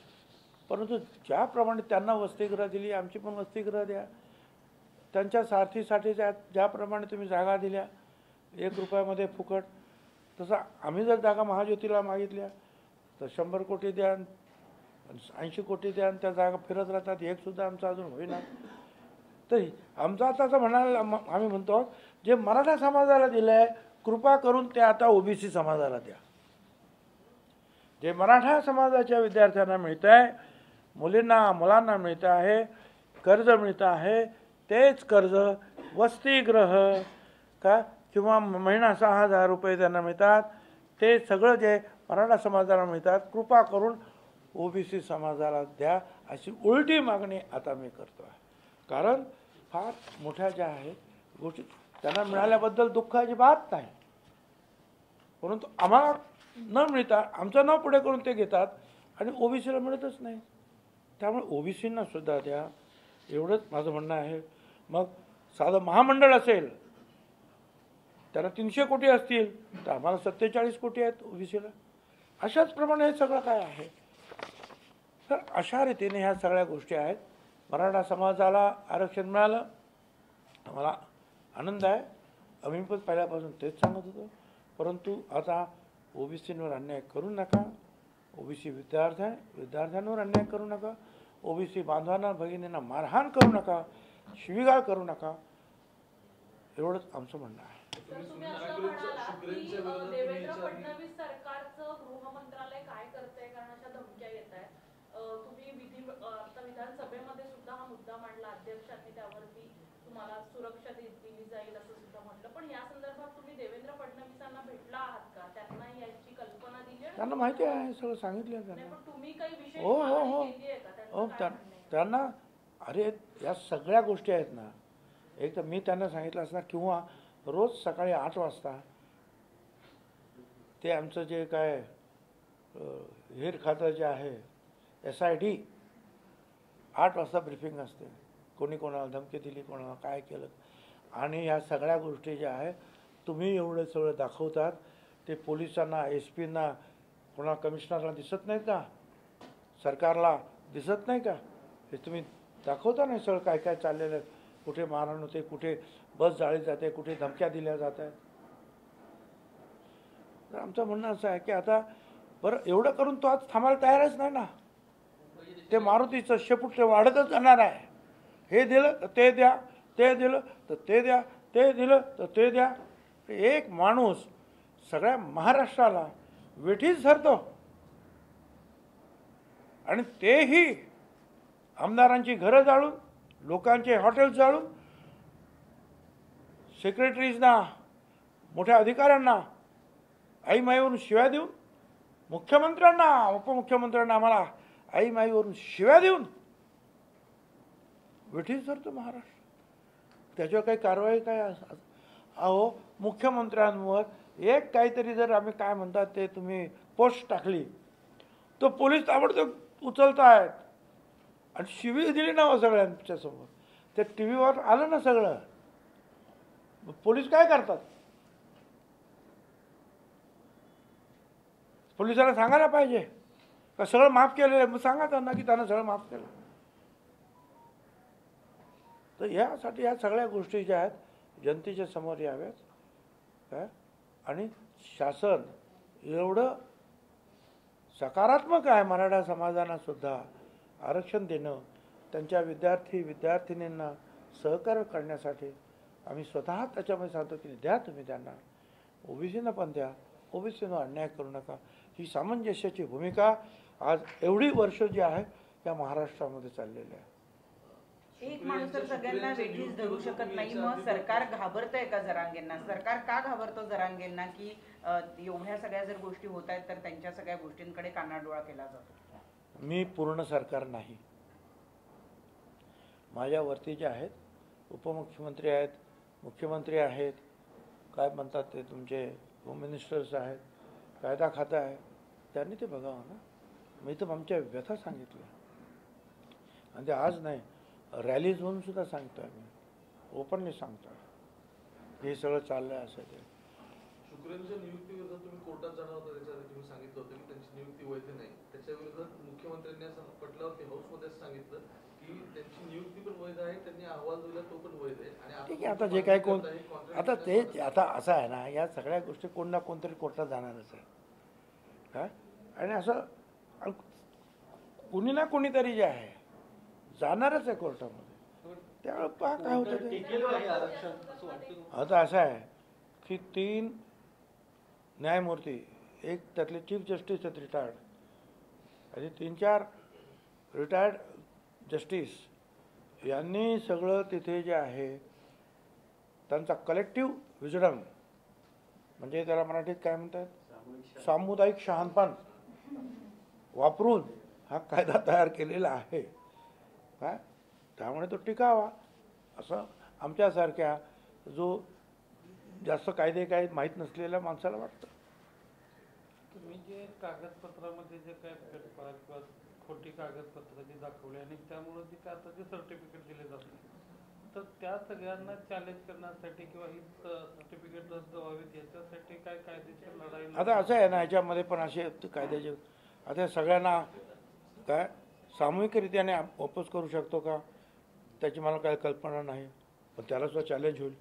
[SPEAKER 1] परंतु ज्याप्रमाणे त्यांना वसतिगृह दिली, आमची पण वसतिगृह द्या. त्यांच्या सारथीसाठी ज्याप्रमाणे तुम्ही जागा दिल्या 1 रुपयामध्ये फुकट, तसं आम्ही जर जागा महाज्योतीला मागितल्या तर 100 कोटी द्या, 80 कोटी द्या, आणि त्या जागा फिरत राहतात. एकसुद्धा आमचं अजून होईना. तर आमचं आता म्हणायला आम्ही म्हणतो जे मराठा समाजाला दिलं आहे कृपा करून ते आता ओबीसी समाजाला द्या. जे मराठा समाजाच्या विद्यार्थ्यांना मिळत आहे, मुलांना मिळतं आहे, कर्ज मिळतं आहे, तेच कर्ज वसतिगृह का किंवा महिना 6,000 रुपये त्यांना मिळतात, ते सगळं जे मराठा समाजाला मिळतात कृपा करून ओबीसी समाजाला द्या, अशी उलटी मागणी आता मी करतो आहे. कारण फार मोठ्या ज्या आहेत गोष्टी त्यांना मिळाल्याबद्दल दुःख अजिबात नाही, परंतु आम्हाला न मिळता आमचं नाव पुढे करून ते घेतात आणि ओबीसीला मिळतच नाही. त्यामुळे ओबीसींना सुद्धा द्या, एवढंच माझं म्हणणं आहे. मग साधं महामंडळ असेल त्याला 300 कोटी असतील तर आम्हाला 47 कोटी आहेत ओबीसीला. अशाच प्रमाणे हे सगळं काय आहे. तर अशा रीतीने ह्या सगळ्या गोष्टी आहेत. मराठा समाजाला आरक्षण मिळालं, आम्हाला आनंद आहे. आम्ही पण पहिल्यापासून तेच सांगत होतो. परंतु आता ओबीसींवर अन्याय करू नका, ओबीसी विद्यार्थ्यांवर अन्याय करू नका, ओबीसी बांधवांना भगिनींना मारहाण करू नका, शिवीगाळ करू नका, एवढंच आमचं म्हणणं आहे.
[SPEAKER 3] देवेंद्र फडणवीस सरकारचं गृहमंत्रालय काय करतंय, कारण अशा धमक्या येत आहेत. तुम्ही विधानसभेमध्ये सुद्धा हा मुद्दा मांडला, अध्यक्षांनी त्यावरती तुम्हाला सुरक्षा दिली जाईल असं सुद्धा म्हटलं. पण या संदर्भात तुम्ही देवेंद्र फडणवीसांना भेटला आहात का? त्यांना याची कल्पना दिली आहे?
[SPEAKER 1] त्यांना माहिती आहे, सगळं सांगितलं त्यांना.
[SPEAKER 3] तुम्ही काही विशेष
[SPEAKER 1] हो
[SPEAKER 3] केली आहे का?
[SPEAKER 1] त्यांना अरे या सगळ्या गोष्टी आहेत ना. एक तर मी त्यांना सांगितलं असणार, किंवा रोज सकाळी 8 वाजता ते आमचं जे काय हेर खातं जे आहे SID 8 वाजता ब्रीफिंग असते. कोणी कोणाला धमकी दिली, कोणाला काय केलं, आणि ह्या सगळ्या गोष्टी ज्या आहेत तुम्ही एवढं सगळं दाखवतात, ते पोलिसांना, SP ना, कोणा कमिशनरला दिसत नाहीत का, सरकारला दिसत नाही का, हे तुम्ही दाखवता नाही सगळं काय काय चाललेलं आहे. कुठे मारहाण होते, कुठे बस जाळली जाते, कुठे धमक्या दिल्या जात आहेत. तर आमचं म्हणणं असं आहे की आता बरं एवढं करून तो आज थांबायला तयारच नाही ना. ते मारुतीचं शेपूट ते वाढतच जाणार आहे. हे दिलं तर ते द्या, ते दिलं तर ते द्या, ते दिलं तर ते द्या. एक माणूस सगळ्या महाराष्ट्राला वेठीच धरतो, आणि तेही आमदारांची घरं जाळून, लोकांचे हॉटेल्स जाळून, सेक्रेटरीजना, मोठ्या अधिकाऱ्यांना आईमाईवरून शिव्या देऊन, मुख्यमंत्र्यांना, उपमुख्यमंत्र्यांना आम्हाला आईमाईवरून शिव्या देऊन वेठीच धरतो महाराष्ट्र. त्याच्यावर काही कारवाई काय? अहो, मुख्यमंत्र्यांवर एक काहीतरी जर आम्ही काय म्हणतात ते तुम्ही पोस्ट टाकली तो पोलीस ताबडतोब उचलत आहेत, आणि शिवी दिली ना सगळ्यांच्या समोर. ते TV वर आलं ना सगळं. पोलीस काय करतात? पोलिसांना सांगायला पाहिजे का सगळं माफ केलेलं आहे, मग सांगा त्यांना की त्यांना सगळं माफ केलं. तर यासाठी ह्या सगळ्या गोष्टी ज्या आहेत जनतेच्या समोर याव्यात काय, आणि शासन एवढं सकारात्मक आहे. मराठा समाजाला सुद्धा आरक्षण देणं, त्यांच्या विद्यार्थिनींना सहकार्य करण्यासाठी आम्ही स्वतः त्याच्यामध्ये सांगतो की द्या तुम्ही त्यांना, ओबीसीनं पण द्या, ओबीसीनं अन्याय करू नका. ही सामंजस्याची भूमिका आज एवढी वर्ष जी आहे या महाराष्ट्रामध्ये चाललेली आहे.
[SPEAKER 4] एक माणूस तर सगळ्यांना वेठीस धरू शकत नाही. मग सरकार घाबरतंय का जरांगेंना? सरकार का घाबरतो जरांगेंना की एवढ्या सगळ्या जर गोष्टी होत आहेत तर त्यांच्या सगळ्या गोष्टींकडे कानाडोळा केला जातो?
[SPEAKER 1] मी पूर्ण सरकार नाही. माझ्यावरती जे आहेत उपमुख्यमंत्री आहेत, मुख्यमंत्री आहेत, काय म्हणतात ते तुमचे होम मिनिस्टर्स आहेत, कायदा खातं आहे, त्यांनी ते बघावं ना. मी तर आमच्या व्यथा सांगितल्या आणि ते आज नाही, रॅलीज होऊन सुद्धा सांगतो आहे, मी ओपनली सांगतो आहे हे सगळं चाललं आहे असं. ते
[SPEAKER 5] शुक्रेंच्या नियुक्तीविरोधात तुम्ही कोर्टात जाणार होता, त्याच्याआधी तुम्ही सांगितलं होतं की त्यांची नियुक्ती वैध नाही. त्याच्याविरोधात मुख्यमंत्र्यांनी असं पटलावरती हाऊसमध्येच सांगितलं की त्यांची नियुक्ती पण वैध आहे, त्यांनी अहवाल दिला तो पण वैध आहे. आणि
[SPEAKER 1] ठीक आहे, आता जे काय कोण आता ते आता असं आहे ना, या सगळ्या गोष्टी कोण ना कोणतरी कोर्टात जाणारच आहे काय. आणि असं कुणी ना कोणीतरी जे आहे जाणारच आहे कोर्टामध्ये. त्यामुळे पहा काय होतं ते. आता असं आहे की 3 न्यायमूर्ती, एक त्यातले चीफ जस्टिस आहेत रिटायर्ड आणि 3-4 रिटायर्ड जस्टिस यांनी सगळं तिथे जे आहे त्यांचा कलेक्टिव्ह विजडम, म्हणजे त्याला मराठीत काय म्हणतात, सामुदायिक शहाणपण वापरून हा कायदा तयार केलेला आहे काय. त्यामुळे तो टिकावा असं आमच्यासारख्या जो जास्त कायदे काय माहीत नसलेल्या माणसाला वाटतं.
[SPEAKER 6] तुम्ही जे कागदपत्रामध्ये जे काय फेरफार किंवा खोटी कागदपत्र जे दाखवले आणि त्यामुळे जे काय आता जे सर्टिफिकेट दिले जात नाही, तर त्या सगळ्यांना चॅलेंज करण्यासाठी किंवा ही सर्टिफिकेट रद्द व्हावीत याच्यासाठी काय कायदेशीर लढाई?
[SPEAKER 1] आता असं आहे ना, याच्यामध्ये पण असे कायद्याचे आता सगळ्यांना काय सामूहिकरित्याने ऑपोज करू शकतो का त्याची मला काय कल्पना नाही, पण त्याला सुद्धा चॅलेंज होईल.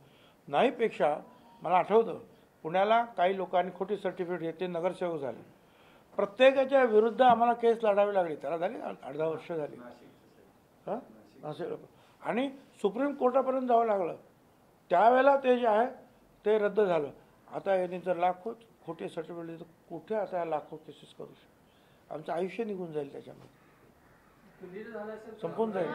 [SPEAKER 1] नाहीपेक्षा मला आठवतं पुण्याला काही लोकांनी खोटी सर्टिफिकेट घेतली, नगरसेवक झाले, प्रत्येकाच्या विरुद्ध आम्हाला केस लढावी लागली. त्याला झाली 8-10 वर्ष झाली हां असे, आणि सुप्रीम कोर्टापर्यंत जावं लागलं. त्यावेळेला ते जे आहे ते रद्द झालं. आता यांनी जर लाखो खोटे सर्टिफिकेट कुठे आता लाखो केसेस करू शकतो. आमचं आयुष्य निघून जाईल त्याच्यामध्ये, संपून जाईल.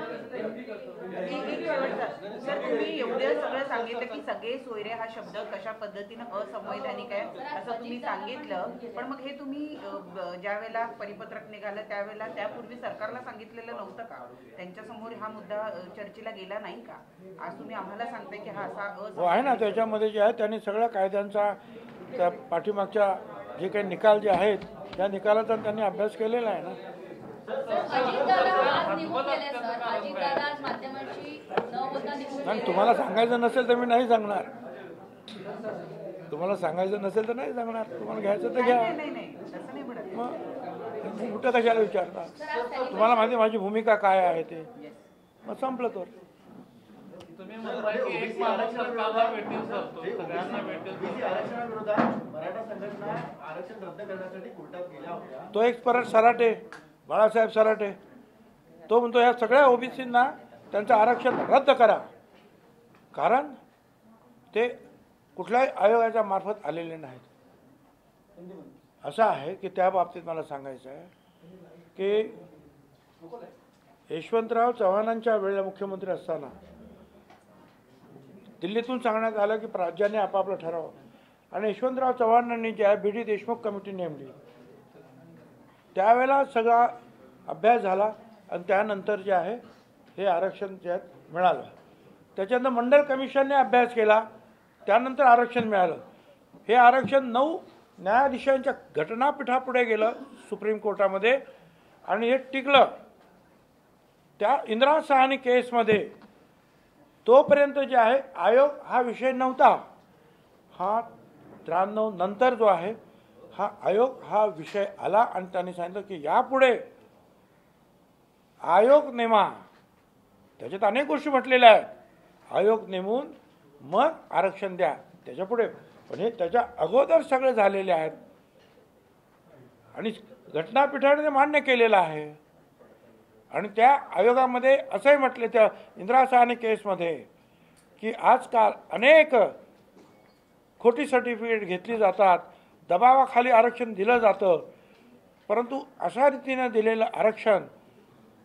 [SPEAKER 4] सर तुम्ही एवढं सगळं सांगितलं की सगळे सोयरे हा शब्द कशा पद्धतीनं असंवैधानिक आहे असं तुम्ही सांगितलं, पण मग हे तुम्ही ज्या वेळेला परिपत्रक निघालं त्यावेळेला त्यापूर्वी सरकारला सांगितलेलं नव्हतं का? त्यांच्यासमोर हा मुद्दा चर्चेला गेला नाही का? आज तुम्ही आम्हाला सांगताय की हा असा
[SPEAKER 1] आहे ना, त्याच्यामध्ये जे आहे त्यांनी सगळ्या कायद्यांचा त्या पाठीमागच्या जे काही निकाल जे आहेत त्या निकालाचा त्यांनी अभ्यास केलेला आहे ना. नाही, तुम्हाला सांगायचं नसेल तर मी नाही सांगणार. तुम्हाला सांगायचं नसेल तर नाही सांगणार. तुम्हाला घ्यायचं तर घ्या. मग कुठं कशाला विचारता? तुम्हाला माहिती माझी भूमिका काय आहे ते, मग संपलं तर.
[SPEAKER 6] तुम्ही म्हणता की एक माणूस सरकारला वेटीस धरतो, सगळ्यांना वेटीस धरतो.
[SPEAKER 7] मराठा संघटना आरक्षण रद्द करण्यासाठी कोर्टात गेल्या होत्या.
[SPEAKER 1] तो एक परत सराटे, बाळासाहेब सराटे, तो म्हणतो या सगळ्या ओबीसींना त्यांचं आरक्षण रद्द करा, कारण ते कुठल्याही आयोगाच्या मार्फत आलेले नाहीत. असं आहे की त्या बाबतीत मला सांगायचं आहे की यशवंतराव चव्हाणांच्या वेळेला मुख्यमंत्री असताना दिल्लीतून सांगण्यात आलं की राज्याने आपापलं ठरावं, आणि यशवंतराव चव्हाणांनी ज्या BD देशमुख कमिटी नेमली त्यावेळेला सगळा अभ्यास झाला आणि त्यानंतर जे आहे हे आरक्षण जे मिळालं. त्याच्यानंतर मंडल कमिशनने अभ्यास केला, त्यानंतर आरक्षण मिळालं. हे आरक्षण 9 न्यायाधीशांच्या घटनापीठापुढे गेलं सुप्रीम कोर्टामध्ये आणि हे टिकलं. त्या इंदिरा साहनी केसमध्ये तोपर्यंत जे आहे आयोग हा विषय नव्हता. हा 93 नंतर जो आहे हा आयोग हा विषय आला आणि त्यांनी सांगितलं की यापुढे आयोग नेमा. त्याच्यात अनेक गोष्टी म्हटलेल्या आहेत. आयोग नेमून मग आरक्षण द्या त्याच्यापुढे, पण हे त्याच्या अगोदर सगळे झालेले आहेत. आणि घटनापीठाने मान्य केलेलं आहे आणि त्या आयोगामध्ये असंही म्हटले त्या इंदिरा साहनी केसमध्ये की आजकाल अनेक खोटी सर्टिफिकेट घेतली जातात, दबावाखाली आरक्षण दिलं जातं, परंतु अशा रीतीनं दिलेलं आरक्षण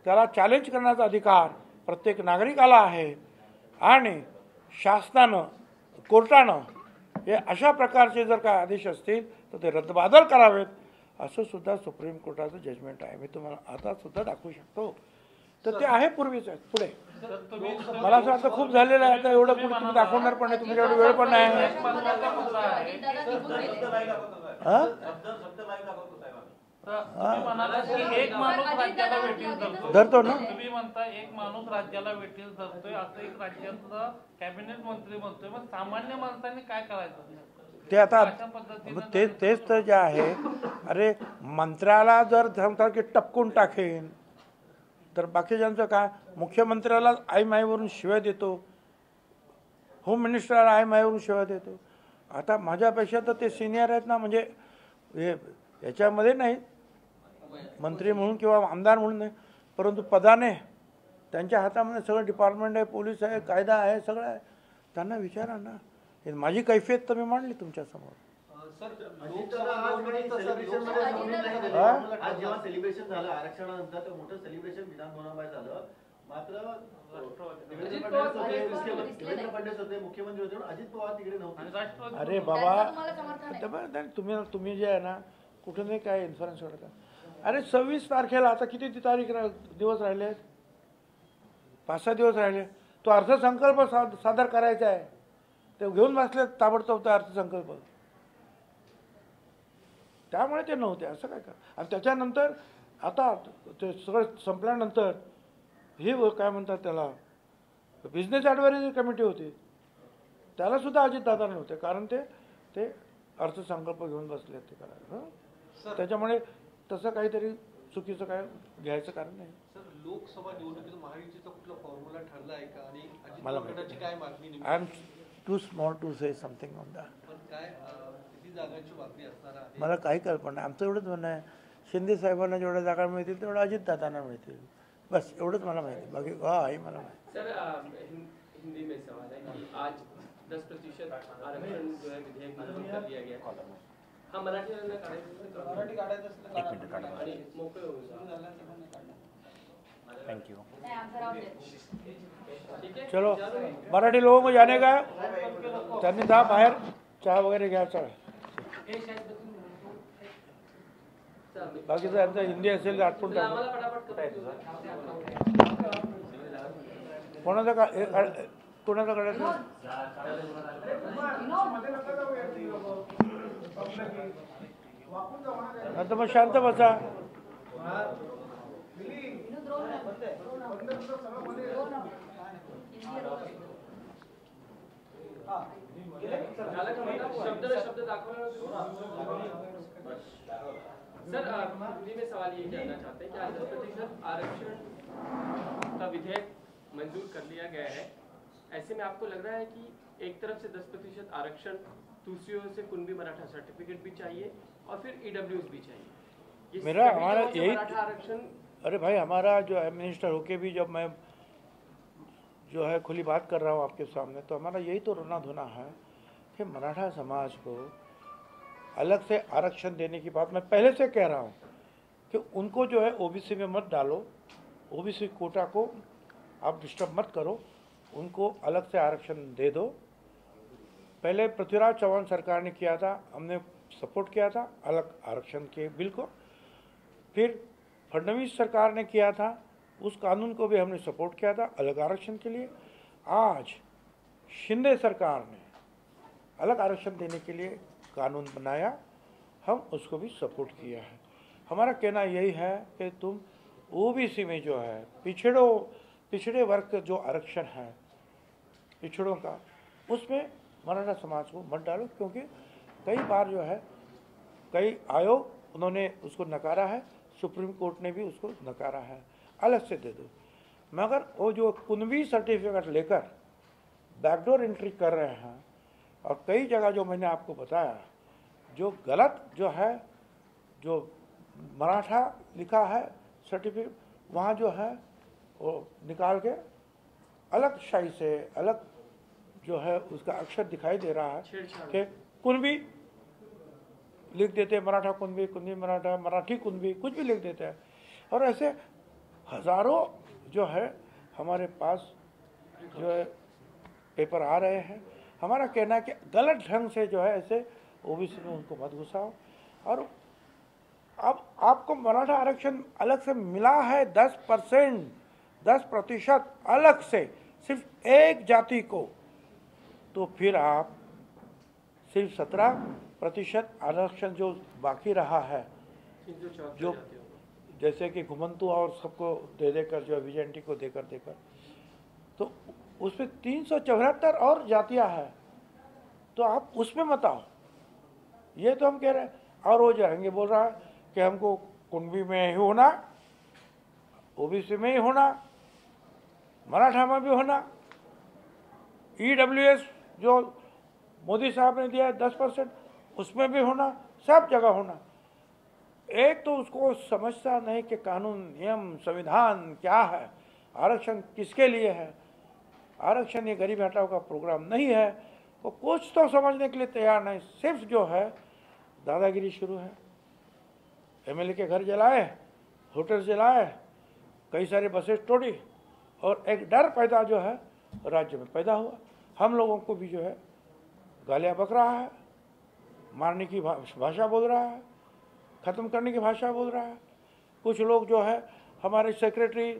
[SPEAKER 1] त्याला चॅलेंज करण्याचा अधिकार प्रत्येक नागरिकाला आहे आणि शासनानं कोर्टानं हे अशा प्रकारचे जर का आदेश असतील तर ते रद्दबातल करावेत असं सुद्धा सुप्रीम कोर्टाचं जजमेंट आहे. मी तुम्हाला आता सुद्धा दाखवू शकतो. तर ते आहे पूर्वीच आहे. पुढे मला असं वाटतं खूप झालेलं आहे. आता एवढं पुढे तुम्ही दाखवणार पण नाही, तुमच्याकडे वेळ पण नाही. हां
[SPEAKER 6] एक माणूस राज्याला वेटील धरतो.
[SPEAKER 1] धरतो ना.
[SPEAKER 6] तुम्ही म्हणता एक माणूस राज्याला वेटील धरतोय असं एक राज्याचा कॅबिनेट मंत्री म्हणतोय. मग सामान्य माणसांनी काय करायचं?
[SPEAKER 1] ते आता तेच तर जे आहे. अरे मंत्र्याला जर सांगतात की टपकून टाकेन तर बाकीच्यांचं काय? मुख्यमंत्र्याला आई माईवरून शिव्या देतो, होम मिनिस्टरला आई माईवरून शिव्या देतो. आता माझ्यापेक्षा तर ते सिनियर आहेत ना, म्हणजे हे याच्यामध्ये नाही मंत्री म्हणून किंवा आमदार म्हणून नाही, परंतु पदाने त्यांच्या हातामध्ये सगळं डिपार्टमेंट आहे, पोलीस आहे, कायदा आहे, सगळं आहे. त्यांना विचारा ना. हे माझी कैफियत तर मी मांडली तुमच्यासमोर.
[SPEAKER 7] आज जेव्हा सेलिब्रेशन झालं आरक्षणानंतर ते मोठं सेलिब्रेशन विधान भवनाबाहेर झालं, मात्र देवेंद्र फडणवीस होते, मुख्यमंत्री होते, अजित पवार तिकडे नव्हते.
[SPEAKER 1] अरे बाबा तुम्ही जे आहे ना कुठे नाही काय इन्फ्लुएन्स करता. अरे 26 तारखेला आता किती दिवस राहिले आहेत? 5-6 दिवस राहिले. तो अर्थसंकल्प सादर करायचा आहे, ते घेऊन बसले ताबडतोब तो अर्थसंकल्प. त्यामुळे ते नव्हते. असं काय आणि त्याच्यानंतर आता ते सगळं संपल्यानंतर हे काय म्हणतात त्याला बिझनेस ॲडव्हायझरी कमिटी होती, त्याला सुद्धा अजितदादा नव्हते, कारण ते अर्थसंकल्प घेऊन बसले ते करायला. त्याच्यामुळे तसं काहीतरी चुकीचं काय घ्यायचं कारण नाही.
[SPEAKER 5] सर, लोकसभा निवडणुकीत महायुतीचा कुठला फॉर्म्युला ठरला आहे का? आणि
[SPEAKER 1] मला
[SPEAKER 5] काय मागणी?
[SPEAKER 1] I am too small to say something on that.
[SPEAKER 5] पण काय किती जागांची मागणी असणार आहे?
[SPEAKER 1] मला काही कल्पना नाही. आमचं एवढंच म्हणणं आहे, शिंदे साहेबांना जेवढ्या जागा मिळतील तेवढं अजितदादांना मिळतील, बस एवढंच मला माहिती. बाकी आई मला माहिती.
[SPEAKER 2] सर हिंदी में सवाल है कि आज 10% आरक्षण जो है विधेयक मंजूर कर दिया गया. हा मराठी काढायचं आणि मोकळे होऊन
[SPEAKER 8] थैंक यू.
[SPEAKER 2] ठीक है.
[SPEAKER 1] चलो मराठी लोगों को जाने का, त्यांनी जा बाहेर चहा वगैरे घ्या. चला बाकीचं यांचं हिंदी असेल तर आटपून टाकू.
[SPEAKER 2] आम्हाला फटाफट करायचं.
[SPEAKER 1] कोणाचं काढायचं? आता मग शांत बसा.
[SPEAKER 2] शब्द दाखवणार. सर हिंदी में सवाल ये जानना चाहते हैं कि आज 10% आरक्षण का विधेयक मंजूर कर लिया गया है. ऐसे में आपको लग रहा है कि एक तरफ से 10% आरक्षण, दूसरी ओर से कुणबी मराठा सर्टिफिकेट भी चाहिए और फिर ईडब्ल्यूएस भी चाहिए.
[SPEAKER 1] मेरा हमारा यही
[SPEAKER 2] आरक्षण.
[SPEAKER 1] अरे भाई, हमारा जो है मिनिस्टर होके भी जब मैं जो है खुली बात कर रहा हूँ आपके सामने, तो हमारा यही तो रोना धोना है कि मराठा समाज को अलग से आरक्षण देने की बात मैं पहले से कह रहा हूँ कि उनको जो है ओबीसी में मत डालो, ओबीसी कोटा को आप डिस्टर्ब मत करो, उनको अलग से आरक्षण दे दो. पहले पृथ्वीराज चौहान सरकार ने किया था, हमने सपोर्ट किया था अलग आरक्षण के बिल को. फिर फडणवीस सरकार ने किया था, उस कानून को भी हमने सपोर्ट किया था अलग आरक्षण के लिए. आज शिंदे सरकार ने अलग आरक्षण देने के लिए कानून बनाया, हम उसको भी सपोर्ट किया है. हमारा कहना यही है कि तुम ओबीसी में जो है पिछड़े वर्ग का जो आरक्षण है पिछड़ों का, उसमें मराठा समाज को मत डालो, क्योंकि कई बार जो है कई आयोग उन्होंने उसको नकारा है, सुप्रीम कोर्ट ने भी उसको नकारा है. अलग से दे दो. मगर वो जो कुणबी सर्टिफिकेट लेकर बैकडोर एंट्री कर रहे हैं और कई जगह जो मैंने आपको बताया जो गलत जो है जो मराठा लिखा है सर्टिफिकेट, वहाँ जो है वो निकाल के अलग शाही से अलग जो है उसका अक्षर दिखाई दे रहा है कि कुणबी लिख देते हैं, मराठा कुणबी, कुणबी मराठा, मराठी कुणबी, कुछ भी लिख देते हैं। और ऐसे हजारों जो है हमारे पास जो है पेपर आ रहे हैं। हमारा कहना है कि गलत ढंग से जो है ऐसे ओबीसी में उनको मत घुसाओ। और अब आपको मराठा आरक्षण अलग से मिला है 10%, 10% अलग से सिर्फ एक जाति को, तो फिर आप सिर्फ 17% आरक्षण जो बाकी रहा है, जो जैसे कि घुमंतु और सबको दे देकर जो विजेंटी को देकर तो उसमें 374 और जातियां हैं, तो आप उसमें मत आओ। ये तो हम कह रहे हैं। और वो जाएंगे बोल रहा है कि हमको कुणबी में ही होना, ओबीसी में ही होना, मराठा में भी होना, EWS जो मोदी साहब ने दिया है 10% उसमें भी होना, सब जगह होना। एक तो उसको समझता नहीं कि कानून, नियम, संविधान क्या है, आरक्षण किसके लिए है। आरक्षण ये गरीब हटाओ का प्रोग्राम नहीं है। वो कुछ तो समझने के लिए तैयार नहीं, सिर्फ जो है दादागिरी शुरू है। MLA के घर जलाए, होटल जलाए, कई सारे बसेस तोड़ी, और एक डर पैदा जो है राज्य में पैदा हुआ। हम लोगों को भी जो है गालियाँ बक रहा है, मारने की भाषा बोल रहा है, ख़त्म करने की भाषा बोल रहा है। कुछ लोग जो है हमारे सेक्रेटरी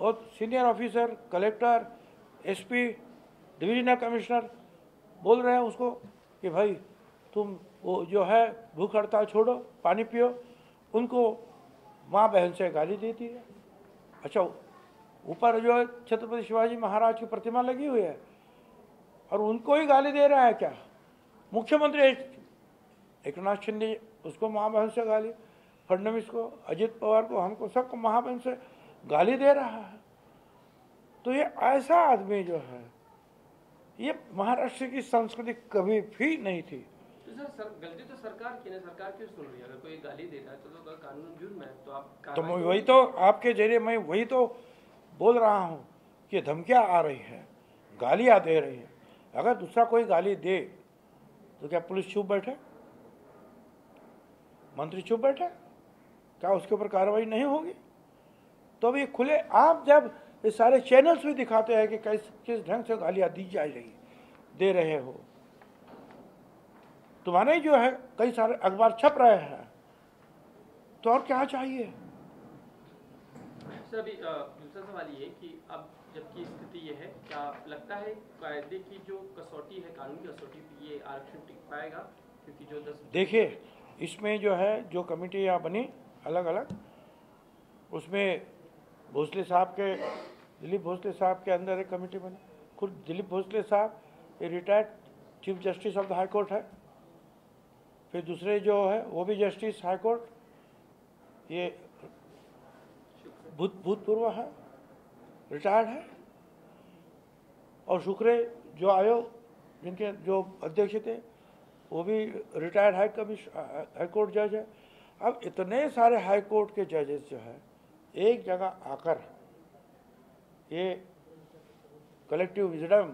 [SPEAKER 1] और senior officer, collector, SP, divisional commissioner बोल रहे हैं उसको कि भाई तुम वो जो है भूख हड़ताल छोड़ो, पानी पियो। उनको माँ बहन से गाली देती है। अच्छा, ऊपर जो है छत्रपति शिवाजी महाराज की प्रतिमा लगी हुई है और उनको ही गाली दे रहा है क्या? मुख्यमंत्री एकनाथ शिंदे, उसको माँ बहन से गाली, फडणवीस को, अजित पवार को, हमको सबको माँ बहन से गाली दे रहा है। तो ये ऐसा आदमी जो है, ये महाराष्ट्र की संस्कृति कभी भी नहीं थी।
[SPEAKER 2] तो सर गलती तो सरकार की ना, सरकार क्यों सुन रही है? अगर कोई गाली दे रहा है तो कानून जुर्म है, तो आप
[SPEAKER 1] तो वही तो आपके जरिए मैं वही तो बोल रहा हूँ कि धमकियाँ आ रही है, गालियाँ दे रही है। अगर दूसरा कोई गाली दे तो क्या पुलिस चुप बैठे, मंत्री चुप बैठे? क्या उसके ऊपर कार्रवाई नहीं होगी? तो अब ये खुले आप जब ये सारे चैनल्स भी दिखाते हैं कि किस ढंग से गालियाँ दी जा रही, दे रहे हो, तुम्हारे जो है कई सारे अखबार छप रहे हैं, तो और क्या चाहिए?
[SPEAKER 2] सर अभी दूसरा सवाल ये कि अब जबकि स्थिति ये है, क्या लगता है कायदे की जो कसौटी है, कानून की कसौटी पे ये आरक्षण टिक पाएगा? क्योंकि जो 10
[SPEAKER 1] देखिए, इसमें जो है जो कमेटियाँ बनी अलग अलग, उसमें भोसले साहब के, दिलीप भोसले साहब के अंदर एक कमेटी बनी। खुद दिलीप भोसले साहब ये retired chief justice of the high court है। फिर दूसरे जो है वो भी जस्टिस हाई कोर्ट, ये भूतपूर्व है, रिटायर्ड है। और शुक्रे जो आयोग जिनके जो अध्यक्ष थे वो भी रिटायर्ड हाई कोर्ट जज है। अब इतने सारे हाई कोर्ट के जजेस जो है एक जगह आकर ये कलेक्टिव विजडम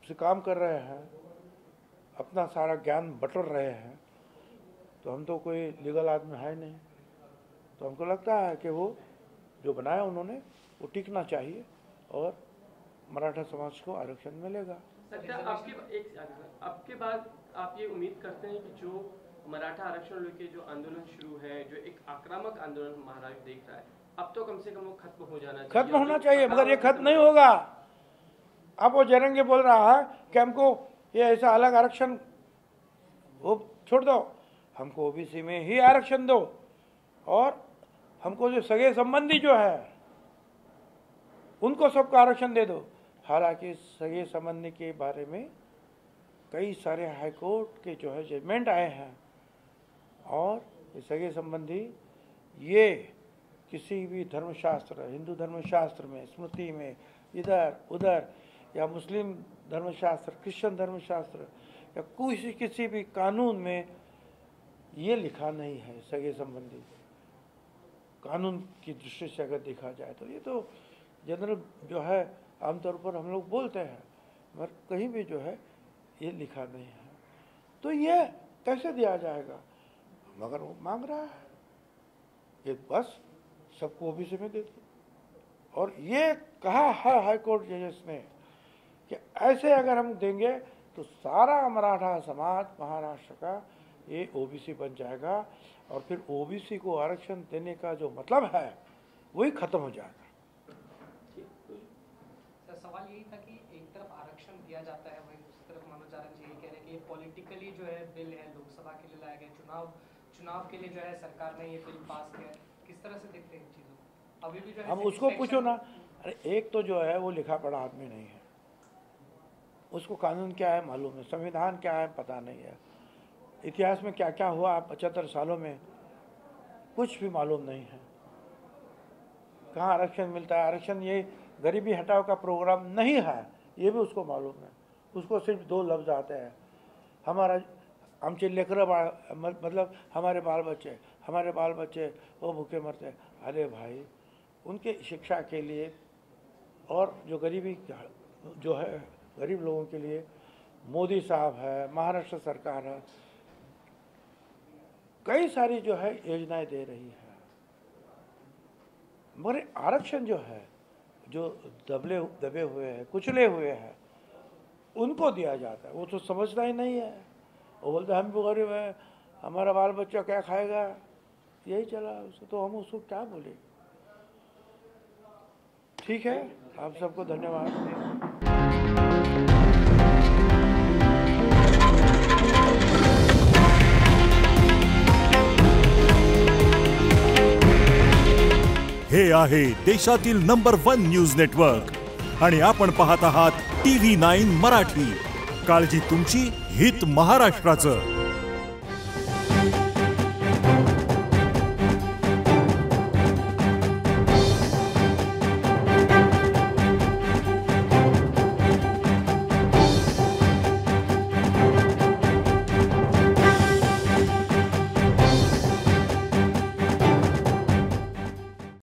[SPEAKER 1] से काम कर रहे हैं, अपना सारा ज्ञान बटोर रहे हैं। तो हम तो कोई लीगल आदमी है नहीं, तो हमको लगता है कि वो जो बनाया उन्होंने वो टिकना चाहिए और मराठा समाज को आरक्षण मिलेगा।
[SPEAKER 2] आपके बाद आप ये उम्मीद करते हैं कि जो मराठा आरक्षण लेके जो आंदोलन शुरू है, जो एक आक्रामक आंदोलन महाराष्ट्र देख रहा है, अब तो कम से कम वो खत्म हो जाना चाहिए।
[SPEAKER 1] खत्म होना चाहिए, मगर ये खत्म नहीं होगा। अब वो जरंगे बोल रहा है कि हमको ये ऐसा अलग आरक्षण वो छोड़ दो, हमको ओबीसी में ही आरक्षण दो, और हमको जो सगे संबंधी जो है उनको सबको आरक्षण दे दो। हालांकि सगे संबंधी के बारे में कई सारे हाईकोर्ट के जो है जजमेंट आए हैं, और ये सगे संबंधी ये किसी भी धर्मशास्त्र, हिंदू धर्मशास्त्र में, स्मृति में, इधर उधर, या मुस्लिम धर्मशास्त्र, क्रिश्चियन धर्मशास्त्र, या किसी भी कानून में ये लिखा नहीं है सगे संबंधी। कानून की दृष्टि से अगर देखा जाए तो ये तो जनरल जो है आमतौर पर हम लोग बोलते हैं, मगर कहीं भी जो है ये लिखा नहीं है। तो ये कैसे दिया जाएगा? मगर वो मांग रहा है ये बस सबको ओबीसी में दे दो। और ये कहा है हाई कोर्ट जजेस ने कि ऐसे अगर हम देंगे तो सारा मराठा समाज महाराष्ट्र का ये ओबीसी बन जाएगा और फिर ओबीसी को आरक्षण देने का जो मतलब है वही खत्म हो जाएगा।
[SPEAKER 8] सर सवाल यही था कि एक तरफ आरक्षण दिया जाता है, वहीं दूसरी तरफ मनोज आनंद जी कह रहे हैं कि ये पॉलिटिकली जो है बिल है, लोकसभा के लिए लाया गया, चुनाव के लिए जो है सरकार ने ये बिल पास किया है। किस तरह से देखते हैं इन चीजों को? अभी भी जो है
[SPEAKER 1] हम उसको पूछो ना, अरे एक तो जो है वो लिखा पढ़ा आदमी नहीं है, उसको कानून क्या है मालूम है, संविधान क्या है पता नहीं है, इतिहास में क्या क्या हुआ 75 सालों में कुछ भी मालूम नहीं है। कहाँ आरक्षण मिलता है? आरक्षण ये गरीबी हटाओ का प्रोग्राम नहीं है, ये भी उसको मालूम है। उसको सिर्फ 2 लफ्ज आते हैं, हमारा आमचे लेकर मतलब हमारे बाल बच्चे वो भूखे मरते हैं। अरे भाई, उनके शिक्षा के लिए और जो गरीबी जो है गरीब लोगों के लिए मोदी साहब है, महाराष्ट्र सरकार है, कई सारी जो है योजनाएं दे रही है। मगर आरक्षण जो है जो दबे हुए हैं, कुचले हुए हैं, उनको दिया जाता है। वो तो समझना ही नहीं है। वो बोलते हम भी गरीब हैं, हमारा बाल बच्चा क्या खाएगा, यही चला उसको, तो हम उसको क्या बोले। ठीक है, आप सबको धन्यवाद।
[SPEAKER 9] हे आहे देशातील नंबर 1 न्यूज नेटवर्क आणि आपण पाहत आहात TV9 मराठी। काळजी तुमची, हित महाराष्ट्राचं।